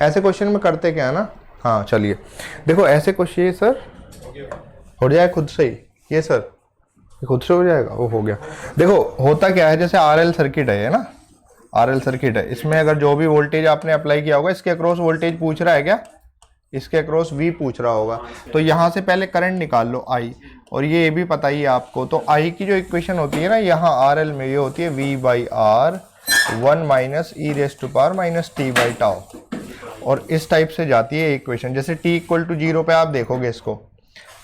ऐसे क्वेश्चन में करते क्या है ना, हाँ चलिए देखो ऐसे क्वेश्चन सर हो जाए खुद से ही, ये सर खुद से हो जाएगा, वो हो गया। देखो होता क्या है, जैसे आरएल सर्किट है ना, आरएल सर्किट है, इसमें अगर जो भी वोल्टेज आपने अप्लाई किया होगा, इसके अक्रॉस वोल्टेज पूछ रहा है क्या, इसके अक्रॉस वी पूछ रहा होगा, तो यहाँ से पहले करंट निकाल लो आई, और ये भी पता ही है आपको, तो आई की जो इक्वेशन होती है ना यहाँ आरएल में, ये होती है V by R 1 minus e raise to power minus t by tau, और इस टाइप से जाती है इक्वेशन। जैसे t इक्वल टू 0 पे आप देखोगे इसको,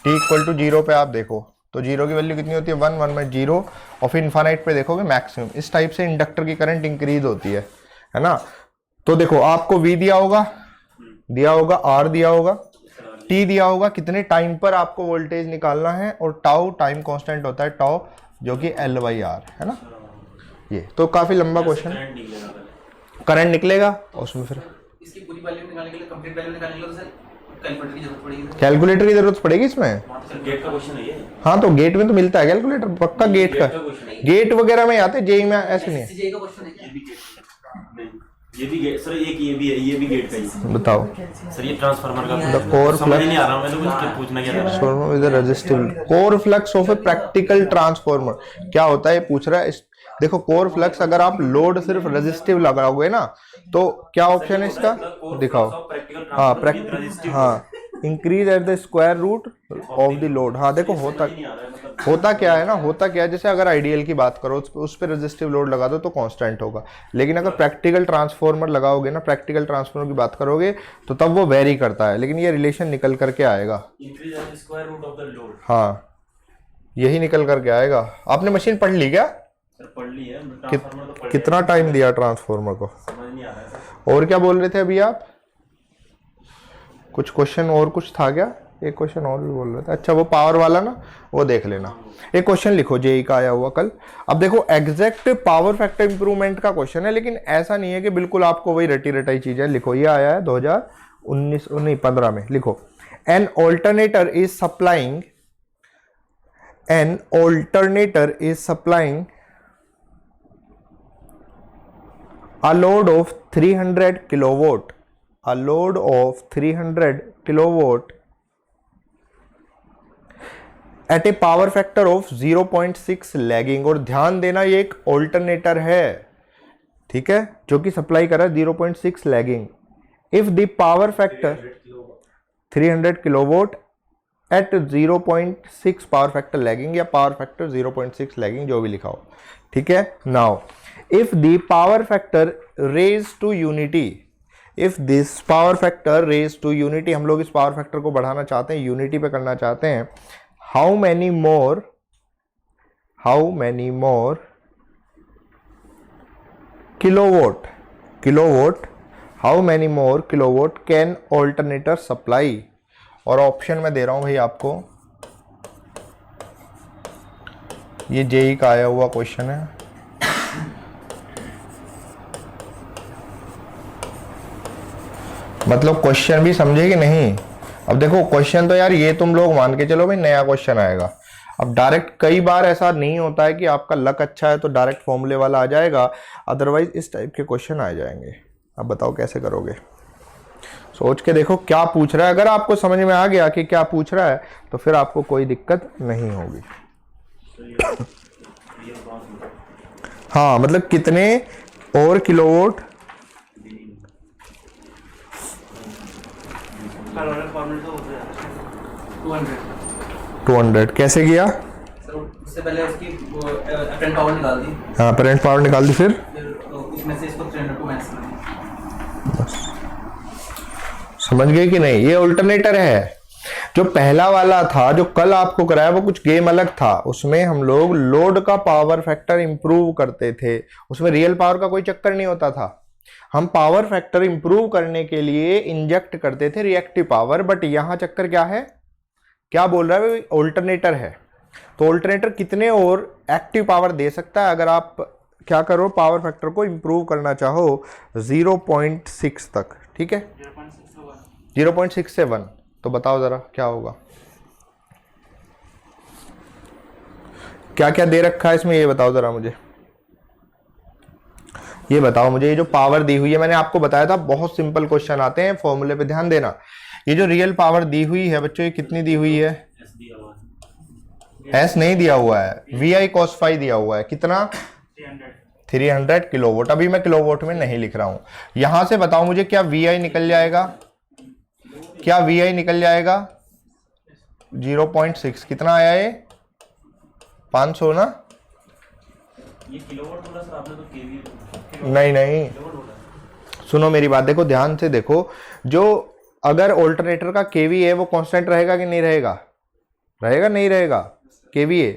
t इक्वल टू 0 पे आप देखो तो 0 की वैल्यू कितनी होती है 1 1 में 0, और फिर इन्फानाइट पे देखोगे मैक्सिमम। इस टाइप से इंडक्टर की करंट इंक्रीज होती है ना। तो देखो आपको v दिया होगा r दिया होगा, t दिया होगा, कितने टाइम पर आपको वोल्टेज निकालना है, और टाउ टाइम कांस्टेंट होता है टाउ, जो कि l बाई आर है ना। ये तो काफी लंबा क्वेश्चन, करंट निकलेगा और उसमें फिर इसकी पूरी वैल्यू निकालने के लिए, कंप्लीट वैल्यू निकालने के लिए तो सर कैलकुलेटर की जरूरत पड़ेगी। कैलकुलेटर की जरूरत पड़ेगी इसमें, गेट का क्वेश्चन है ये। हाँ तो गेट में तो मिलता है कैलकुलेटर पक्का, गेट का गेट वगैरह में आते, जेई में ऐसे नहीं है। जेई का क्वेश्चन है क्या? ये भी गेट सर, एक ये भी गेट का ही। बताओ सर ये ट्रांसफार्मर का द कोर समझ नहीं आ रहा, मैं तो कुछ पूछना क्या था। Transformer with resistive core flux of a practical transformer, क्या होता है पूछ रहा है। देखो कोर फ्लक्स, अगर आप लोड सिर्फ रेजिस्टिव लगाओगे ना, तो क्या ऑप्शन है इसका, दिखाओ। हाँ increase at the square root of the load. हाँ देखो होता क्या है ना, होता क्या है, जैसे अगर आइडियल की बात करो उस पर रेजिस्टिव लोड लगा दो तो कांस्टेंट होगा, लेकिन अगर प्रैक्टिकल ट्रांसफार्मर लगाओगे ना, प्रैक्टिकल ट्रांसफार्मर की बात करोगे तो तब वो वेरी करता है, लेकिन ये रिलेशन निकल करके आएगा। हाँ यही निकल करके आएगा। आपने मशीन पढ़ ली क्या? पढ़ ली है। कितना टाइम दिया ट्रांसफार्मर को, समझ नहीं आ रहा है। और क्या बोल रहे थे अभी आप, कुछ क्वेश्चन और कुछ था क्या? एक क्वेश्चन और भी बोल रहे थे, अच्छा वो पावर वाला ना, वो देख लेना। एक क्वेश्चन लिखो जेई का आया हुआ कल। अब देखो एग्जैक्ट पावर फैक्टर इंप्रूवमेंट का क्वेश्चन है, लेकिन ऐसा नहीं है कि बिल्कुल आपको वही रटी रटाई चीज है। लिखो ये आया है 2019 नहीं 15 में। लिखो an alternator is supplying a load of 300 kilowatt, a load of 300 kilowatt at a power factor of 0.6 lagging. और ध्यान देना ये एक ऑल्टरनेटर है, ठीक है, जो कि सप्लाई कर रहा है 0.6 lagging. If the power factor 300 kilowatt at 0.6 power factor lagging, या पावर फैक्टर 0.6 लैगिंग, जो भी लिखा हो, ठीक है। Now if the power factor raised to unity, if this power factor raised to unity, हम लोग इस पावर फैक्टर को बढ़ाना चाहते हैं, यूनिटी पे करना चाहते हैं, how many more kilowatt how many more kilowatt can alternator supply। और ऑप्शन में दे रहा हूं भाई आपको, ये जेई का आया हुआ क्वेश्चन है। मतलब क्वेश्चन भी समझे कि नहीं। अब देखो क्वेश्चन तो यार ये तुम लोग मान के चलो भाई नया क्वेश्चन आएगा। अब डायरेक्ट कई बार ऐसा नहीं होता है कि आपका लक अच्छा है तो डायरेक्ट फॉर्मूले वाला आ जाएगा, अदरवाइज इस टाइप के क्वेश्चन आ जाएंगे। अब बताओ कैसे करोगे, सोच के देखो क्या पूछ रहा है। अगर आपको समझ में आ गया कि क्या पूछ रहा है तो फिर आपको कोई दिक्कत नहीं होगी। हाँ मतलब कितने और किलोवाट 200 कैसे किया? उससे पहले उसकी अपरेंट पावर निकाल दी। हाँ अपरेंट पावर निकाल दी, फिर उसमें से इसको 300 को माइनस कर दिया। बस समझ गए कि नहीं। ये अल्टरनेटर है। जो पहला वाला था जो कल आपको कराया वो कुछ गेम अलग था, उसमें हम लोग लोड का पावर फैक्टर इंप्रूव करते थे, उसमें रियल पावर का कोई चक्कर नहीं होता था। हम पावर फैक्टर इंप्रूव करने के लिए इंजेक्ट करते थे रिएक्टिव पावर। बट यहां चक्कर क्या है, क्या बोल रहा है, ऑल्टरनेटर है। तो ऑल्टरनेटर कितने और एक्टिव पावर दे सकता है अगर आप क्या करो, पावर फैक्टर को इंप्रूव करना चाहो 0.6 तक, ठीक है 0.6 से 1। तो बताओ जरा क्या होगा, क्या क्या दे रखा है इसमें, ये बताओ जरा मुझे। ये बताओ मुझे, ये जो पावर दी हुई है, मैंने आपको बताया था बहुत सिंपल क्वेश्चन आते हैं, फॉर्मूले पे ध्यान देना। ये जो रियल पावर दी हुई है बच्चों, ये कितनी दी हुई है? एस दिया हुआ है, एस नहीं दिया हुआ है, वी आई कॉस फाई दिया हुआ है। कितना? 300 किलोवाट। अभी मैं किलोवाट में नहीं लिख रहा हूं। यहां से बताओ मुझे, क्या वी आई निकल जाएगा? क्या वी आई निकल जाएगा? 0.6। कितना आया ये? 500 ना? ये किलोवाट बोला सर आपने, तो केवी नहीं नहीं, किलोवाट बोला। सुनो मेरी बात, देखो ध्यान से देखो। जो अगर ऑल्टरनेटर का केवी है वो कांस्टेंट रहेगा कि नहीं रहेगा? रहेगा नहीं रहेगा? केवी है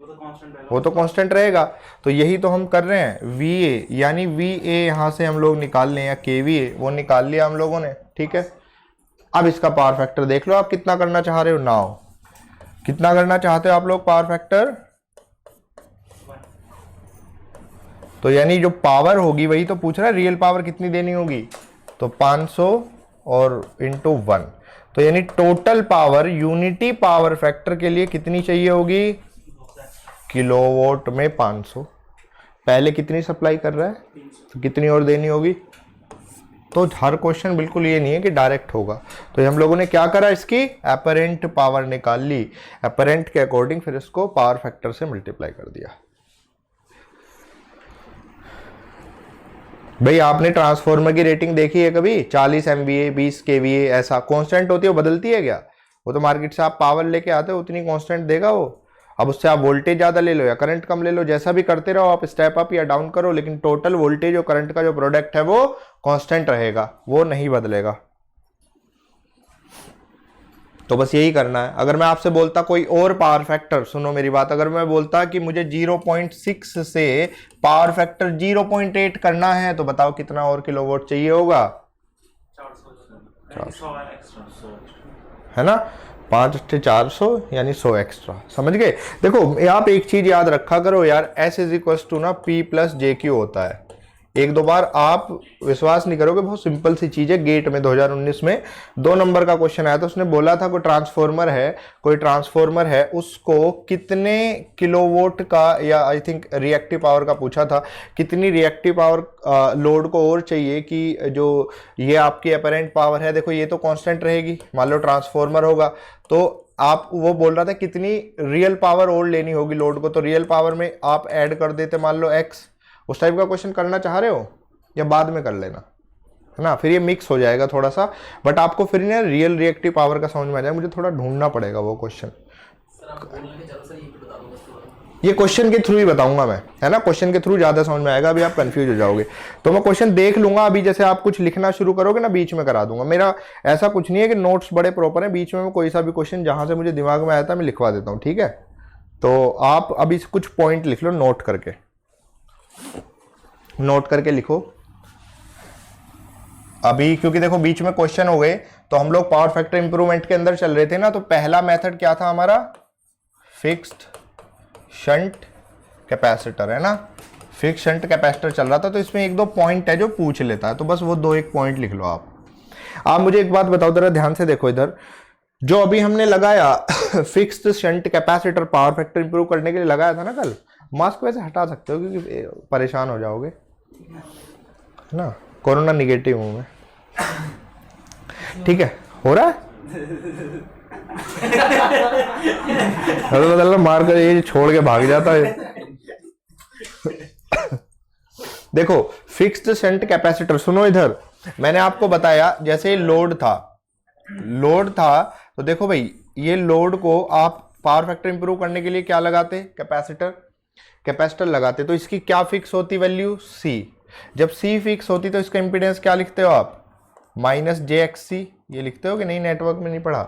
वो तो कांस्टेंट रहेगा। वो तो कांस्टेंट रहेगा। तो यही तो हम कर रहे हैं। वी ए यानी वी ए यहां से हम लोग निकाल लें, या के वी ए वो निकाल लिया हम लोगों ने, ठीक है। अब इसका पावर फैक्टर देख लो आप कितना करना चाह रहे हो। नाउ कितना करना चाहते हो आप लोग पावर फैक्टर? तो यानी जो पावर होगी वही तो पूछ रहा है, रियल पावर कितनी देनी होगी? तो 500 और इंटू 1। तो यानी total power unity power factor के लिए कितनी चाहिए होगी? किलोवाट में 500। पहले कितनी सप्लाई कर रहा है, तो कितनी और देनी होगी? तो हर क्वेश्चन बिल्कुल ये नहीं है कि डायरेक्ट होगा। तो हम लोगों ने क्या करा, इसकी अपरेंट पावर निकाल ली, अपरेंट के अकॉर्डिंग फिर इसको पावर फैक्टर से मल्टीप्लाई कर दिया। भाई आपने ट्रांसफॉर्मर की रेटिंग देखी है कभी? 40 MVA 20 KVA ऐसा कांस्टेंट होती है, वो बदलती है क्या? वो तो मार्केट से आप पावर लेके आते हो उतनी कांस्टेंट देगा वो। अब उससे आप वोल्टेज ज्यादा ले लो या करंट कम ले लो, जैसा भी करते रहो आप, स्टेप अप या डाउन करो, लेकिन टोटल वोल्टेज और करंट का जो प्रोडक्ट है वो कांस्टेंट रहेगा, वो नहीं बदलेगा। तो बस यही करना है। अगर मैं आपसे बोलता कोई और पावर फैक्टर, सुनो मेरी बात, अगर मैं बोलता कि मुझे 0.6 से पावर फैक्टर 0.8 करना है, तो बताओ कितना और किलोवाट चाहिए होगा? 400 एक्स्ट्रा, है ना? 5 से 400 यानी 100 एक्स्ट्रा। समझ गए? देखो आप एक चीज याद रखा करो यार, S इज इक्वल टू ना P प्लस JQ होता है। एक दो बार आप विश्वास नहीं करोगे, बहुत सिंपल सी चीज है। गेट में 2019 में 2 नंबर का क्वेश्चन आया था, उसने बोला था कोई ट्रांसफॉर्मर है, उसको कितने किलोवाट का, या आई थिंक रिएक्टिव पावर का पूछा था, कितनी रिएक्टिव पावर लोड को और चाहिए कि जो ये आपकी अपरेंट पावर है, देखो ये तो कांस्टेंट रहेगी, मान लो ट्रांसफॉर्मर होगा, तो आप वो बोल रहा था कितनी रियल पावर और लेनी होगी लोड को, तो रियल पावर में आप ऐड कर देते मान लो x। उस टाइप का क्वेश्चन करना चाह रहे हो या बाद में कर लेना, है ना? फिर ये मिक्स हो जाएगा थोड़ा सा, बट आपको फिर ना रियल रिएक्टिव पावर का समझ में आ जाएगा। मुझे थोड़ा ढूंढना पड़ेगा वो क्वेश्चन। ये क्वेश्चन के थ्रू ही बताऊंगा मैं, है ना? क्वेश्चन के थ्रू ज्यादा समझ में आएगा, अभी आप कंफ्यूज हो जाओगे। तो मैं क्वेश्चन देख लूंगा, अभी जैसे आप कुछ लिखना शुरू करोगे ना, बीच में करा दूंगा। मेरा ऐसा कुछ नहीं है कि नोट्स बड़े प्रॉपर है, बीच में मैं कोई सा भी क्वेश्चन जहां से मुझे दिमाग में आया था मैं लिखवा देता हूँ, ठीक है? तो आप अभी कुछ पॉइंट लिख लो, नोट करके लिखो अभी, क्योंकि देखो बीच में क्वेश्चन हो गए। तो हम लोग पावर फैक्टर इंप्रूवमेंट के अंदर चल रहे थे ना, तो पहला मेथड क्या था हमारा? फिक्स्ड शंट कैपेसिटर, है ना? फिक्स्ड शंट कैपेसिटर चल रहा था, तो इसमें एक दो पॉइंट है जो पूछ लेता है, तो बस वो 2-1 पॉइंट लिख लो आप मुझे एक बात बताओ, जरा ध्यान से देखो इधर, जो अभी हमने लगाया fixed shunt capacitor power factor improve करने के लिए लगाया था ना कल, मास्क वैसे हटा सकते हो क्योंकि परेशान हो जाओगे, है ना? कोरोना निगेटिव हूं मैं, ठीक है? हो रहा है मतलब मार कर ये छोड़ के भाग जाता है। देखो फिक्स्ड शंट कैपेसिटर, सुनो इधर, मैंने आपको बताया जैसे लोड था, तो देखो भाई ये लोड को आप पावर फैक्टर इंप्रूव करने के लिए क्या लगाते? कैपेसिटर लगाते। तो इसकी क्या फिक्स होती वैल्यू? C। जब C फिक्स होती तो इसका इंपीडेंस क्या लिखते हो आप? -jXC। ये लिखते हो कि नहीं? नेटवर्क में नहीं पढ़ा?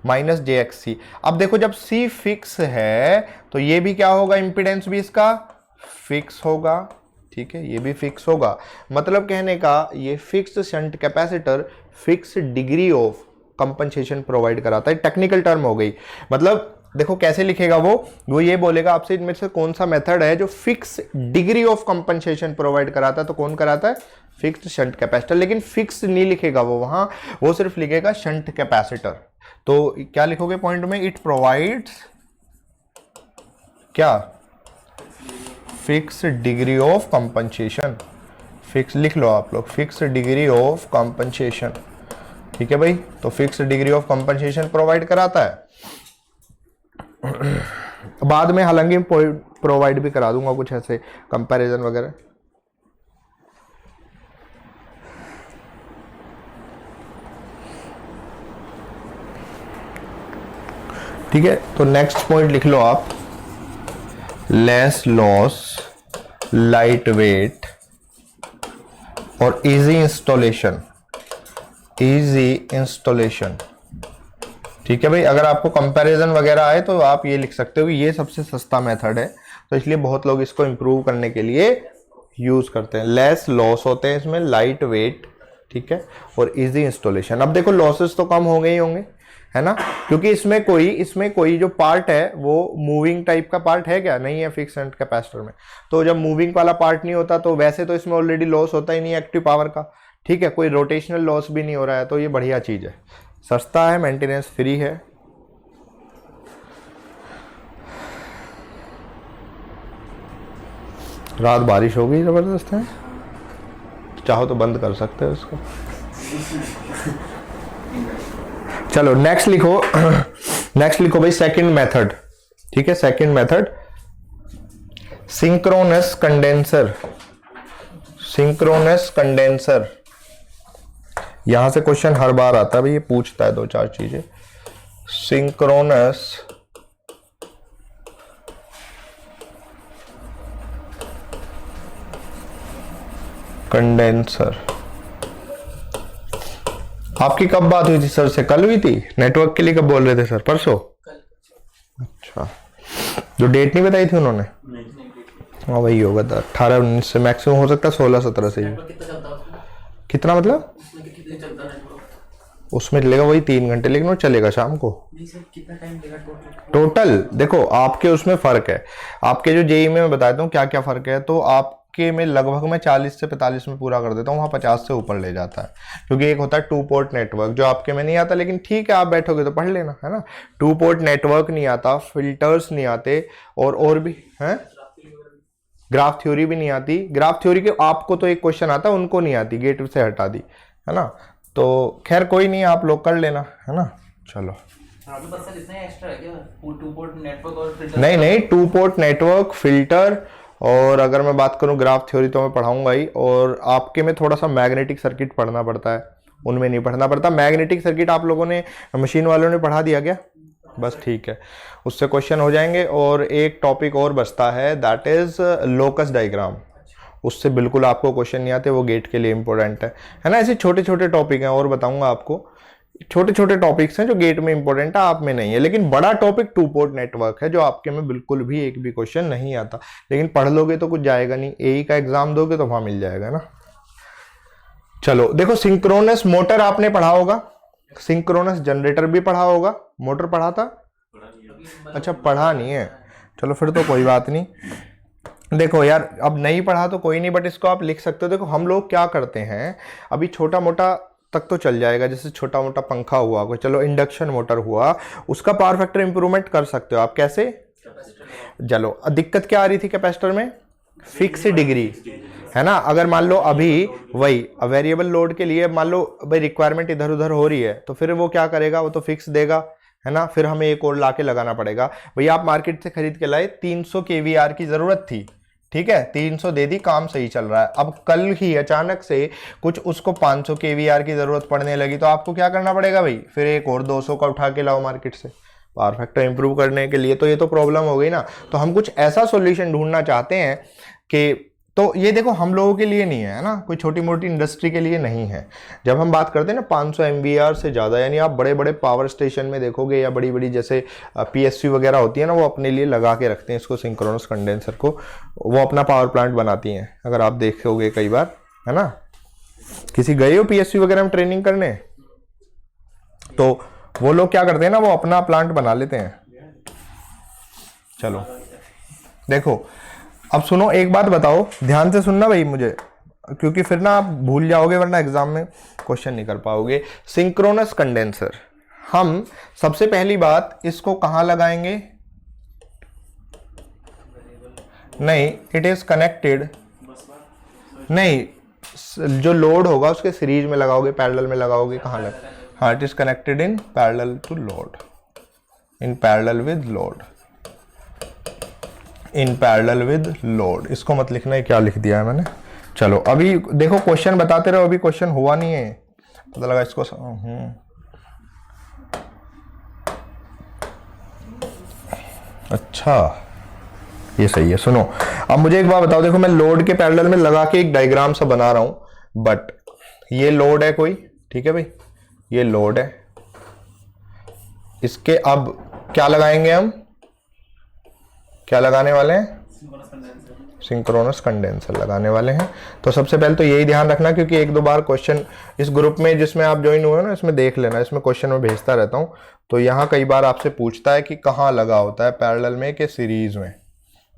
-jXC। अब देखो जब C फिक्स है तो ये भी क्या होगा? इंपीडेंस भी इसका फिक्स होगा, ठीक है? ये भी फिक्स होगा। मतलब कहने का ये fixed shunt capacitor fix degree of compensation provide कराता है। टेक्निकल टर्म हो गई। मतलब देखो कैसे लिखेगा वो ये बोलेगा आपसे इनमें से कौन सा मेथड है जो fix degree of compensation provide कराता है, तो कौन कराता है? Fixed shunt capacitor. लेकिन फिक्स नहीं लिखेगा वो वहां, वो सिर्फ लिखेगा शंट कैपेसिटर। तो क्या लिखोगे पॉइंट में? इट प्रोवाइड्स क्या? Fix degree of compensation, fix लिख लो आप लोग, फिक्स डिग्री ऑफ कॉम्पनसेशन। ठीक है भाई, तो fix degree of compensation provide कराता है। बाद में हालांकि प्रोवाइड भी करा दूंगा कुछ ऐसे कंपैरिजन वगैरह। ठीक है, तो नेक्स्ट पॉइंट लिख लो आप, लेस लॉस, लाइट वेट और इजी इंस्टॉलेशन। Easy installation. ठीक है भाई, अगर आपको कंपैरिजन वगैरह आए तो आप ये लिख सकते हो कि ये सबसे सस्ता मेथड है, तो इसलिए बहुत लोग इसको इंप्रूव करने के लिए यूज करते हैं। लेस लॉस होते हैं इसमें, लाइट वेट, ठीक है, और इजी इंस्टॉलेशन। अब देखो लॉसेस तो कम हो गए ही होंगे, है ना, क्योंकि इसमें कोई जो पार्ट है वो मूविंग टाइप का पार्ट है क्या, नहीं है फिक्स शंट कैपेसिटर में। तो जब मूविंग वाला पार्ट नहीं होता तो वैसे तो इसमें ऑलरेडी लॉस होता ही नहीं एक्टिव पावर का। ठीक है, कोई रोटेशनल लॉस भी नहीं हो रहा है, तो ये बढ़िया चीज है, सस्ता है, मेंटेनेंस फ्री है। रात बारिश हो गई जबरदस्त है, चाहो तो बंद कर सकते हो इसको। चलो नेक्स्ट लिखो, नेक्स्ट लिखो भाई सेकंड मेथड। ठीक है, second method synchronous condenser. Synchronous condenser, यहां से क्वेश्चन हर बार आता है भाई, ये पूछता है 2-4 चीजें। सिंक्रोनस कंडेंसर, आपकी कब बात हुई थी सर से? कल हुई थी। नेटवर्क के लिए कब बोल रहे थे सर? परसों? अच्छा, जो डेट नहीं बताई थी उन्होंने? हाँ वही होगा, 18-19 से, मैक्सिमम हो सकता है 16-17 से ही। कितना मतलब? उसमें चलेगा वही 3 घंटे, लेकिन वो चलेगा शाम को। कितना टाइम लेगा टोटल? देखो आपके उसमें फर्क है, आपके जो जेई में मैं बताता हूँ क्या क्या फर्क है। तो आपके में लगभग मैं 40 से 45 में पूरा कर देता हूँ, वहाँ 50 से ऊपर ले जाता है, क्योंकि एक होता है 2 पोर्ट नेटवर्क जो आपके में नहीं आता, लेकिन ठीक है आप बैठोगे तो पढ़ लेना, है ना। 2 पोर्ट नेटवर्क नहीं आता, फिल्टर्स नहीं आते, और भी हैं, ग्राफ थ्योरी भी नहीं आती। ग्राफ थ्योरी के आपको तो एक क्वेश्चन आता है, उनको नहीं आती, गेट से हटा दी, है ना। तो खैर कोई नहीं, आप लोग कर लेना, है ना। चलो नहीं 2 पोर्ट नेटवर्क, फिल्टर, और अगर मैं बात करूं ग्राफ थ्योरी तो मैं पढ़ाऊंगा ही, और आपके में थोड़ा सा मैग्नेटिक सर्किट पढ़ना पड़ता है, उनमें नहीं पढ़ना पड़ता। मैग्नेटिक सर्किट आप लोगों ने, मशीन वालों ने पढ़ा दिया क्या? बस ठीक है, उससे क्वेश्चन हो जाएंगे। और एक टॉपिक और बचता है, दैट इज लोकस डायग्राम, उससे बिल्कुल आपको क्वेश्चन नहीं आते, वो गेट के लिए इंपॉर्टेंट है ना। ऐसे छोटे छोटे टॉपिक हैं, और बताऊंगा आपको, छोटे छोटे टॉपिक्स हैं जो गेट में इंपॉर्टेंट है, आप में नहीं है। लेकिन बड़ा टॉपिक 2 पोर्ट नेटवर्क है, जो आपके में बिल्कुल भी एक भी क्वेश्चन नहीं आता, लेकिन पढ़ लोगे तो कुछ जाएगा नहीं, एई का एग्जाम दोगे तो वहां मिल जाएगा ना। चलो देखो, सिंक्रोनस मोटर आपने पढ़ा होगा, सिंक्रोनस जनरेटर भी पढ़ा होगा, मोटर पढ़ा था? अच्छा पढ़ा नहीं है, चलो फिर तो कोई बात नहीं। देखो यार, अब नहीं पढ़ा तो कोई नहीं, बट इसको आप लिख सकते हो। देखो हम लोग क्या करते हैं, अभी छोटा मोटा तक तो चल जाएगा, जैसे छोटा मोटा पंखा हुआ, कोई चलो इंडक्शन मोटर हुआ, उसका पावर फैक्टर इंप्रूवमेंट कर सकते हो आप। कैसे? चलो दिक्कत क्या आ रही थी कैपेसिटर में? फिक्स डिग्री, है ना। अगर मान लो अभी वही वेरिएबल लोड के लिए मान लो भाई रिक्वायरमेंट इधर उधर हो रही है, तो फिर वो क्या करेगा, वो तो फिक्स देगा, है ना। फिर हमें एक और लाके लगाना पड़ेगा। भैया आप मार्केट से खरीद के लाए, 300 kVAR की जरूरत थी, ठीक है, 300 दे दी, काम सही चल रहा है। अब कल ही अचानक से कुछ उसको 500 kVAR की जरूरत पड़ने लगी, तो आपको क्या करना पड़ेगा भाई, फिर एक और 200 का उठा के लाओ मार्केट से, पावर फैक्टर इंप्रूव करने के लिए। तो ये तो प्रॉब्लम हो गई ना। तो हम कुछ ऐसा सॉल्यूशन ढूंढना चाहते हैं कि, तो ये देखो हम लोगों के लिए नहीं है ना, कोई छोटी मोटी इंडस्ट्री के लिए नहीं है। जब हम बात करते हैं ना 500 MVAR से ज़्यादा, यानी आप बड़े बड़े पावर स्टेशन में देखोगे, या बड़ी बड़ी जैसे PSU वगैरह होती है ना, वो अपने लिए लगा के रखते हैं इसको, सिंक्रोनस कंडेंसर को, वो अपना पावर प्लांट बनाती हैं, अगर आप देखोगे कई बार, है ना। किसी गए हो PSU वगैरह में ट्रेनिंग करने, तो वो लोग क्या करते हैं ना, वो अपना प्लांट बना लेते हैं। चलो देखो, अब सुनो, एक बात बताओ, ध्यान से सुनना भाई मुझे, क्योंकि फिर ना आप भूल जाओगे, वरना एग्जाम में क्वेश्चन नहीं कर पाओगे। सिंक्रोनस कंडेंसर, हम सबसे पहली बात इसको कहां लगाएंगे? नहीं, इट इज कनेक्टेड, नहीं जो लोड होगा उसके सीरीज में लगाओगे, पैरेलल में लगाओगे, कहाँ लग, हाँ it is connected in parallel to load, in parallel with load, in parallel with load. इसको मत लिखना है क्या लिख दिया है मैंने। चलो अभी देखो क्वेश्चन बताते रहो, अभी क्वेश्चन हुआ नहीं है, पता लगा इसको अच्छा ये सही है। सुनो अब मुझे एक बात बताओ, देखो मैं लोड के पैरेलल में लगा के एक डायग्राम सा बना रहा हूं, बट ये लोड है कोई, ठीक है भाई, ये लोड है, इसके अब क्या लगाएंगे हम, क्या लगाने वाले हैं, सिंक्रोनस कंडेंसर लगाने वाले हैं। तो सबसे पहले तो यही ध्यान रखना, क्योंकि एक दो बार क्वेश्चन इस ग्रुप में जिसमें आप ज्वाइन हुए ना, इसमें देख लेना, इसमें क्वेश्चन में भेजता रहता हूं, तो यहाँ कई बार आपसे पूछता है कि कहाँ लगा होता है, पैरेलल में कि सीरीज में,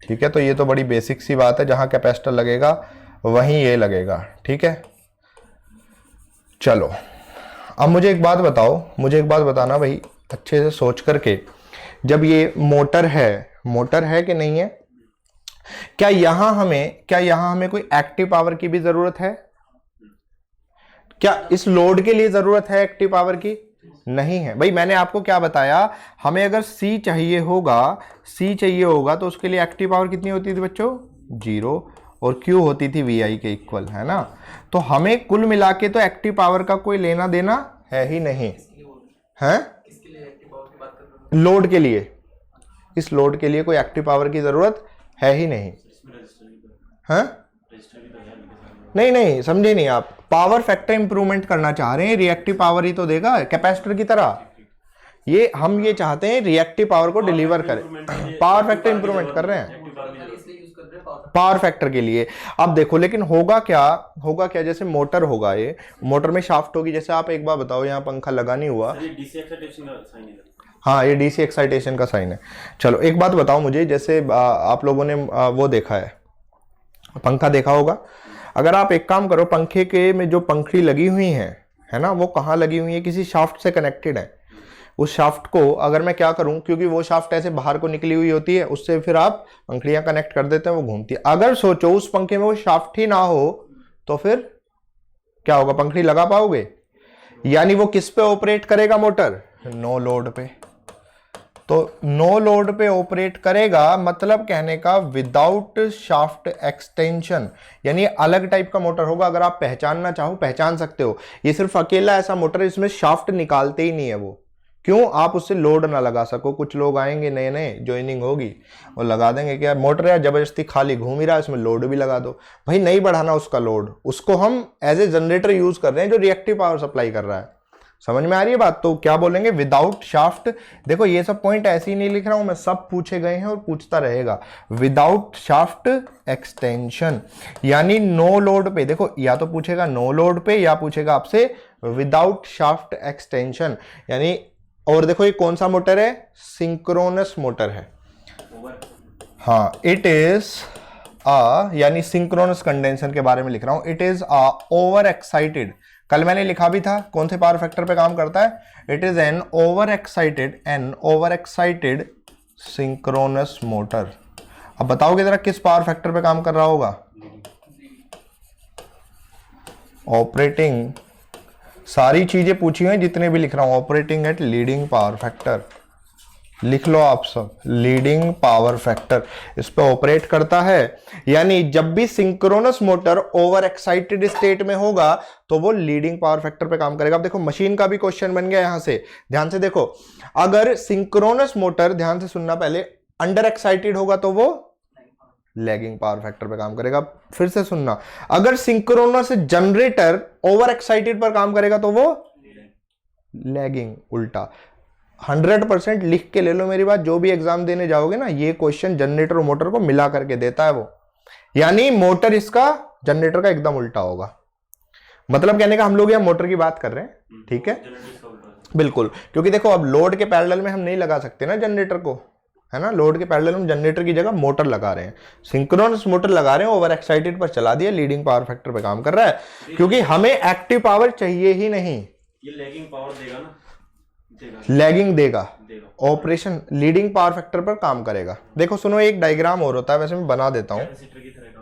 ठीक है। तो ये तो बड़ी बेसिक सी बात है, जहां कैपेसिटर लगेगा वहीं ये लगेगा, ठीक है। चलो अब मुझे एक बात बताओ, मुझे एक बात बताना भाई अच्छे से सोच करके, जब ये मोटर है कि नहीं है, क्या यहां हमें कोई एक्टिव पावर की भी जरूरत है? क्या इस लोड के लिए जरूरत है एक्टिव पावर की? नहीं है भाई। मैंने आपको क्या बताया, हमें अगर C चाहिए होगा तो उसके लिए एक्टिव पावर कितनी होती थी बच्चों? 0, और Q होती थी VI के इक्वल, है ना। तो हमें कुल मिला के तो एक्टिव पावर का कोई लेना देना है ही नहीं है। लोड के लिए, इस लोड के लिए कोई एक्टिव पावर की जरूरत है ही नहीं है। नहीं समझे नहीं आप, पावर फैक्टर इंप्रूवमेंट करना चाह रहे हैं, रिएक्टिव पावर ही तो देगा कैपेसिटर की तरह। ये हम ये चाहते हैं रिएक्टिव पावर को डिलीवर करें, पावर फैक्टर इंप्रूवमेंट कर रहे हैं पावर फैक्टर के लिए। अब देखो लेकिन होगा क्या, जैसे मोटर होगा, ये मोटर में शाफ्ट होगी, जैसे आप एक बार बताओ, यहाँ पंखा लगा नहीं हुआ, हाँ ये डीसी एक्साइटेशन का साइन है। चलो एक बात बताओ मुझे, जैसे आप लोगों ने वो देखा है, पंखा देखा होगा, अगर आप एक काम करो, पंखे के में जो पंखड़ी लगी हुई है ना, वो कहाँ लगी हुई है, किसी शाफ्ट से कनेक्टेड है। उस शाफ्ट को अगर मैं क्या करूं, क्योंकि वो शाफ्ट ऐसे बाहर को निकली हुई होती है, उससे फिर आप पंखड़ियां कनेक्ट कर देते हैं, वो घूमती है। अगर सोचो उस पंखे में वो शाफ्ट ही ना हो तो फिर क्या होगा, पंखड़ी लगा पाओगे? यानी वो किस पे ऑपरेट करेगा मोटर? नो लोड पे। तो नो लोड पे ऑपरेट करेगा, मतलब कहने का विदाउट शाफ्ट एक्सटेंशन, यानी अलग टाइप का मोटर होगा। अगर आप पहचानना चाहो पहचान सकते हो, ये सिर्फ अकेला ऐसा मोटर है इसमें शाफ्ट निकालते ही नहीं है वो। क्यों? आप उससे लोड ना लगा सको। कुछ लोग आएंगे नए नए, ज्वाइनिंग होगी, और लगा देंगे कि यार मोटर है जबरदस्ती खाली घूम ही रहा है, इसमें लोड भी लगा दो। भाई नहीं बढ़ाना उसका लोड, उसको हम एज ए जनरेटर यूज कर रहे हैं जो रिएक्टिव पावर सप्लाई कर रहा है। समझ में आ रही है बात? तो क्या बोलेंगे, विदाउट शाफ्ट। देखो ये सब पॉइंट ऐसे ही नहीं लिख रहा हूं मैं, सब पूछे गए हैं और पूछता रहेगा। विदाउट शाफ्ट एक्सटेंशन यानी नो लोड पे, देखो या तो पूछेगा नो लोड पे या पूछेगा आपसे विदाउट शाफ्ट एक्सटेंशन यानी। और देखो ये कौन सा मोटर है? सिंक्रोनस मोटर है। हाँ इट इज यानी सिंक्रोनस कंडेंसर के बारे में लिख रहा हूं। इट इज ओवर एक्साइटेड, कल मैंने लिखा भी था कौन से पावर फैक्टर पे काम करता है। It is an over excited synchronous motor. अब बताओगे जरा किस पावर फैक्टर पे काम कर रहा होगा? ऑपरेटिंग, सारी चीजें पूछी हुई जितने भी लिख रहा हूं, operating at leading power factor. लिख लो आप सब, लीडिंग पावर फैक्टर इस पे ऑपरेट करता है। यानी जब भी synchronous motor over excited state में होगा तो वो लीडिंग पावर फैक्टर पे काम करेगा। अब देखो मशीन का भी क्वेश्चन बन गया, यहां से ध्यान से देखो। अगर सिंक्रोनस मोटर, ध्यान से सुनना पहले, अंडर एक्साइटेड होगा तो वो लैगिंग पावर फैक्टर पे काम करेगा। फिर से सुनना, अगर सिंक्रोनस जनरेटर ओवर एक्साइटेड पर काम करेगा तो वो लैगिंग, उल्टा। 100% लिख के ले लो मेरी बात, जो भी एग्जाम देने जाओगे ना, ये क्वेश्चन जनरेटर और मोटर को मिला करके देता है वो। यानी मोटर इसका जनरेटर का एकदम उल्टा होगा। मतलब कहने का हम लोग यहाँ मोटर की बात कर रहे हैं, ठीक है, बिल्कुल। क्योंकि देखो अब लोड के पैरेलल में हम नहीं लगा सकते ना जनरेटर को, है ना। लोड के पैरेलल में जनरेटर की जगह मोटर लगा रहे हैं, सिंक्रोनस मोटर लगा रहे हैं, ओवर एक्साइटेड पर चला दिया, लीडिंग पावर फैक्टर पे काम कर रहा है, क्योंकि हमें एक्टिव पावर चाहिए ही नहीं। ये लैगिंग पावर देगा ना, लैगिंग देगा, ऑपरेशन लीडिंग पावर फैक्टर पर काम करेगा। देखो सुनो, एक डायग्राम और होता है, वैसे मैं बना देता हूं।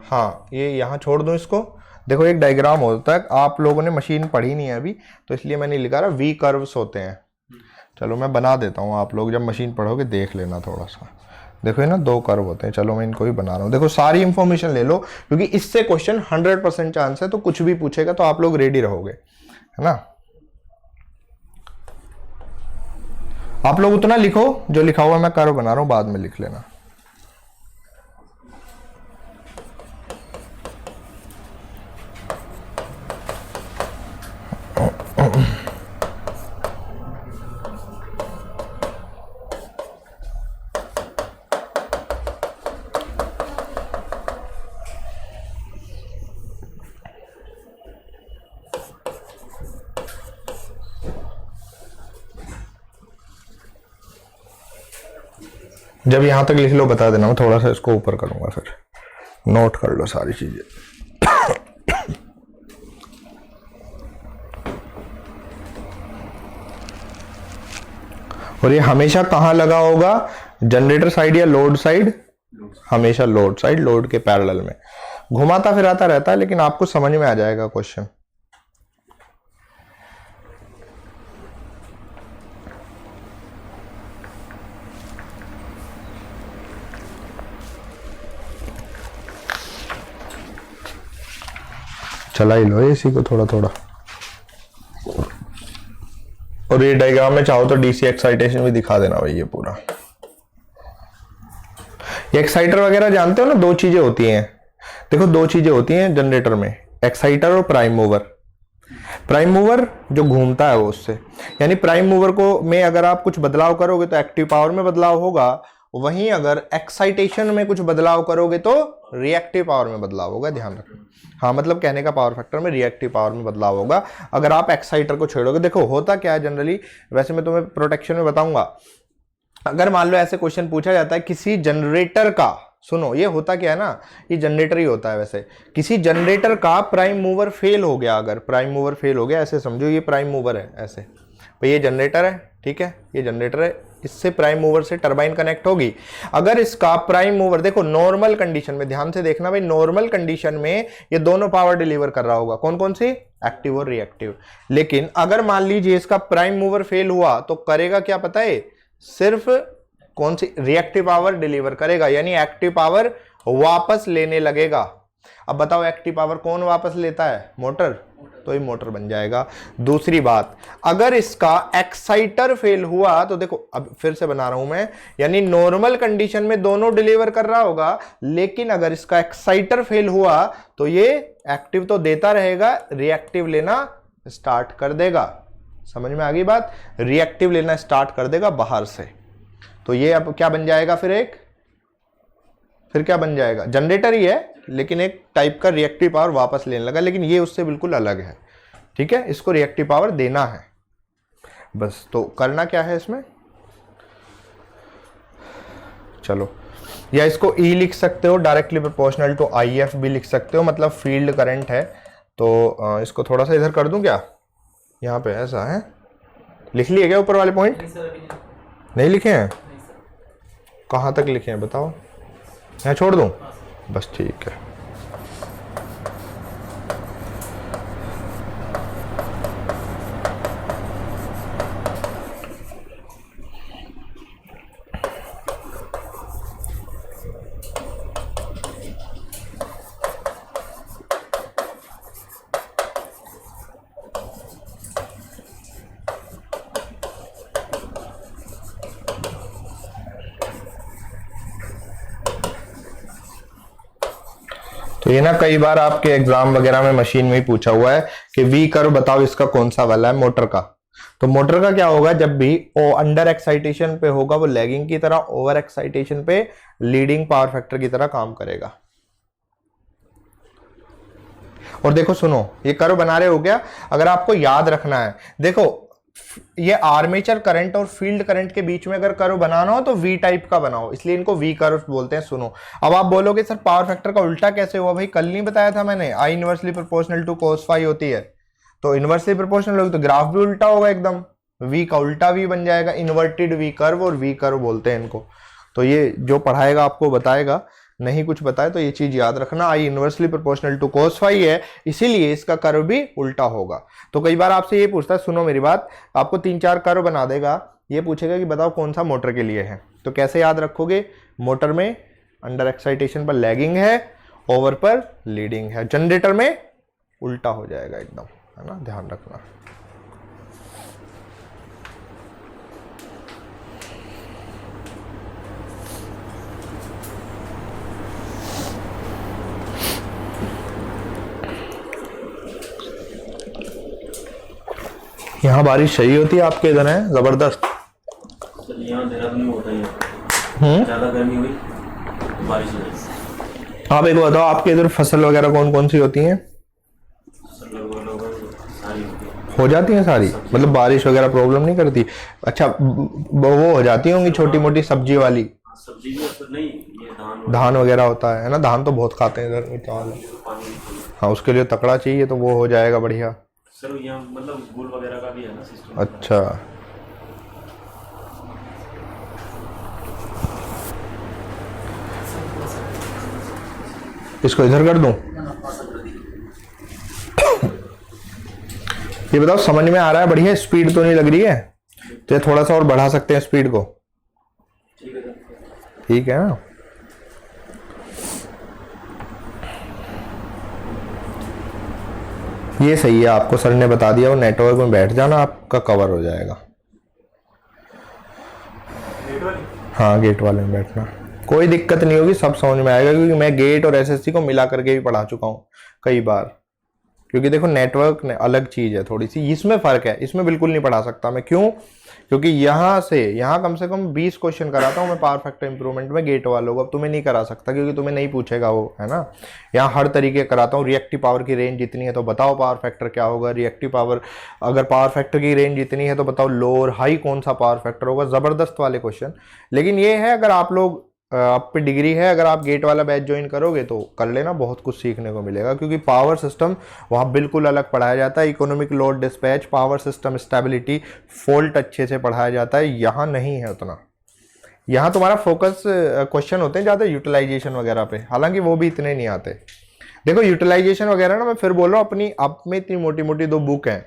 हाँ ये यहां छोड़ दूं इसको, देखो एक डायग्राम होता है, आप लोगों ने मशीन पढ़ी नहीं है अभी तो इसलिए मैं नहीं लिखा रहा, वी कर्व्स होते हैं। चलो मैं बना देता हूँ, आप लोग जब मशीन पढ़ोगे देख लेना थोड़ा सा। देखो ये ना 2 कर्व होते हैं, चलो मैं इनको ही बना रहा हूँ। देखो सारी इंफॉर्मेशन ले लो क्योंकि इससे क्वेश्चन 100% चांस है, तो कुछ भी पूछेगा तो आप लोग रेडी रहोगे, है ना। आप लोग उतना लिखो जो लिखा हुआ मैं कर्व बना रहा हूँ, बाद में लिख लेना। जब यहां तक लिख लो बता देना, मैं थोड़ा सा इसको ऊपर करूंगा, फिर नोट कर लो सारी चीजें। और ये हमेशा कहां लगा होगा, जनरेटर साइड या लोड साइड? हमेशा लोड साइड, लोड के पैरेलल में। घुमाता फिराता रहता है लेकिन आपको समझ में आ जाएगा क्वेश्चन। चला ही लो इसी को थोड़ा थोड़ा। और ये डायग्राम में चाहो तो डीसी एक्साइटेशन भी दिखा देना भाई, ये पूरा। ये एक्साइटर वगैरह जानते हो ना, 2 चीजें होती हैं। देखो 2 चीजें होती हैं जनरेटर में, एक्साइटर और प्राइम मूवर। प्राइम मूवर जो घूमता है वो उससे, यानी प्राइम मूवर को में अगर आप कुछ बदलाव करोगे तो एक्टिव पावर में बदलाव होगा, वहीं अगर एक्साइटेशन में कुछ बदलाव करोगे तो रिएक्टिव पावर में बदलाव होगा, ध्यान रखना। हाँ मतलब कहने का पावर फैक्टर में रिएक्टिव पावर में बदलाव होगा अगर आप एक्साइटर को छेड़ोगे। देखो होता क्या है जनरली, वैसे मैं तुम्हें प्रोटेक्शन में बताऊंगा। अगर मान लो ऐसे क्वेश्चन पूछा जाता है किसी जनरेटर का, सुनो ये होता क्या है ना, ये जनरेटर ही होता है वैसे, किसी जनरेटर का प्राइम मूवर फेल हो गया, अगर प्राइम मूवर फेल हो गया, ऐसे समझो ये प्राइम मूवर है, ऐसे भाई ये जनरेटर है, ठीक है, ये जनरेटर है, इससे प्राइम मूवर से टरबाइन कनेक्ट होगी। अगर इसका प्राइम मूवर, देखो नॉर्मल कंडीशन में, ध्यान से देखना भाई, नॉर्मल कंडीशन में ये दोनों पावर डिलीवर कर रहा होगा, कौन कौन सी, एक्टिव और रिएक्टिव। लेकिन अगर मान लीजिए इसका प्राइम मूवर फेल हुआ तो करेगा क्या पता है, सिर्फ कौन सी, रिएक्टिव पावर डिलीवर करेगा, यानी एक्टिव पावर वापस लेने लगेगा। अब बताओ एक्टिव पावर कौन वापस लेता है, मोटर, तो ये मोटर बन जाएगा। दूसरी बात, अगर इसका एक्साइटर फेल हुआ तो देखो, अब फिर से बना रहा हूं मैं, यानी नॉर्मल कंडीशन में दोनों डिलीवर कर रहा होगा, लेकिन अगर इसका एक्साइटर फेल हुआ तो ये एक्टिव तो देता रहेगा, रिएक्टिव लेना स्टार्ट कर देगा। समझ में आ गई बात, रिएक्टिव लेना स्टार्ट कर देगा बाहर से। तो ये अब क्या बन जाएगा, फिर क्या बन जाएगा, जनरेटर ही है लेकिन एक टाइप का रिएक्टिव पावर वापस लेने लगा, लेकिन ये उससे बिल्कुल अलग है, ठीक है, इसको रिएक्टिव पावर देना है बस। तो करना क्या है इसमें, चलो, या इसको E लिख सकते हो, डायरेक्टली प्रोपोर्शनल टू IF भी लिख सकते हो, मतलब फील्ड करंट है। तो इसको थोड़ा सा इधर कर दूं क्या, यहाँ पे ऐसा है, लिख लिए क्या ऊपर वाले पॉइंट, नहीं लिखे हैं, कहाँ तक लिखे हैं बताओ, यहाँ छोड़ दूं, बस ठीक है। तो ये ना कई बार आपके एग्जाम वगैरह में मशीन में ही पूछा हुआ है कि वी कर्व बताओ इसका कौन सा वाला है, मोटर का। तो मोटर का क्या होगा, जब भी ओ अंडर एक्साइटेशन पे होगा वो लैगिंग की तरह, ओवर एक्साइटेशन पे लीडिंग पावर फैक्टर की तरह काम करेगा। और देखो सुनो, ये कर्व बना रहे हो क्या, अगर आपको याद रखना है, देखो ये आर्मेचर करंट और फील्ड करंट के बीच में अगर कर्व बनाना हो तो वी टाइप का बनाओ, इसलिए इनको वी कर्व बोलते हैं। सुनो, अब आप बोलोगे सर पावर फैक्टर का उल्टा कैसे हुआ, भाई कल नहीं बताया था मैंने, I inversely proportional to cos phi होती है, तो इनवर्सली प्रोपोर्शनल होगी तो ग्राफ भी उल्टा होगा एकदम, वी का उल्टा वी बन जाएगा, इन्वर्टेड वी कर्व, और वी कर्व बोलते हैं इनको। तो ये जो पढ़ाएगा आपको बताएगा नहीं कुछ बताए तो ये चीज याद रखना, I inversely proportional to cos phi है, इसीलिए इसका कर्व भी उल्टा होगा। तो कई बार आपसे ये पूछता है, सुनो मेरी बात, आपको 3-4 कर्व बना देगा, ये पूछेगा कि बताओ कौन सा मोटर के लिए है, तो कैसे याद रखोगे, मोटर में अंडर एक्साइटेशन पर लैगिंग है, ओवर पर लीडिंग है, जनरेटर में उल्टा हो जाएगा एकदम, है ना, ध्यान रखना। यहाँ बारिश सही होती है, आपके इधर है जबरदस्त? यहाँ देहरादून में होता है, ज्यादा गर्मी हुई तो बारिश हो जाती। आप एक बताओ, आपके इधर फसल वगैरह कौन कौन सी होती हैं? सारी हो जाती हैं सारी, मतलब बारिश वगैरह प्रॉब्लम नहीं करती? अच्छा, वो हो जाती होंगी छोटी मोटी सब्जी वाली? सब्जी भी असर नहीं, ये धान वगैरह होता है ना, धान तो बहुत खाते हैं इधर, चावल। हाँ, उसके लिए तकड़ा चाहिए, तो वो हो जाएगा बढ़िया। सर यहाँ मतलब गुड़ वगैरह का भी है ना सिस्टम। अच्छा, इसको इधर कर दूं? ये बताओ, समझ में आ रहा है? बढ़िया, स्पीड तो नहीं लग रही है? तो ये थोड़ा सा और बढ़ा सकते हैं स्पीड को? ठीक है ना। ये सही है, आपको सर ने बता दिया, वो नेटवर्क में बैठ जाना, आपका कवर हो जाएगा। हाँ, गेट वाले में बैठना, कोई दिक्कत नहीं होगी, सब समझ में आएगा, क्योंकि मैं गेट और एसएससी को मिला करके भी पढ़ा चुका हूँ कई बार। क्योंकि देखो, नेटवर्क ने अलग चीज है थोड़ी सी, इसमें फर्क है, इसमें बिल्कुल नहीं पढ़ा सकता मैं। क्यों? क्योंकि यहाँ से यहाँ कम से कम 20 क्वेश्चन कराता हूँ मैं पावर फैक्टर इंप्रूवमेंट में गेट वालों को। अब तुम्हें नहीं करा सकता, क्योंकि तुम्हें नहीं पूछेगा वो, है ना। यहाँ हर तरीके कराता हूँ। रिएक्टिव पावर की रेंज जितनी है तो बताओ पावर फैक्टर क्या होगा, रिएक्टिव पावर, अगर पावर फैक्टर की रेंज जितनी है तो बताओ लो और हाई कौन सा पावर फैक्टर होगा। जबरदस्त वाले क्वेश्चन। लेकिन ये है, अगर आप लोग, आप पे डिग्री है, अगर आप गेट वाला बैच ज्वाइन करोगे तो कर लेना, बहुत कुछ सीखने को मिलेगा। क्योंकि पावर सिस्टम वहाँ बिल्कुल अलग पढ़ाया जाता है। Economic load dispatch, power system stability, fault अच्छे से पढ़ाया जाता है। यहाँ नहीं है उतना। यहाँ तुम्हारा फोकस क्वेश्चन होते हैं ज़्यादा यूटिलाइजेशन वगैरह पे, हालांकि वो भी इतने नहीं आते। देखो, यूटिलाइजेशन वगैरह ना, मैं फिर बोल रहा हूँ, अपनी आप में इतनी मोटी मोटी 2 बुक हैं,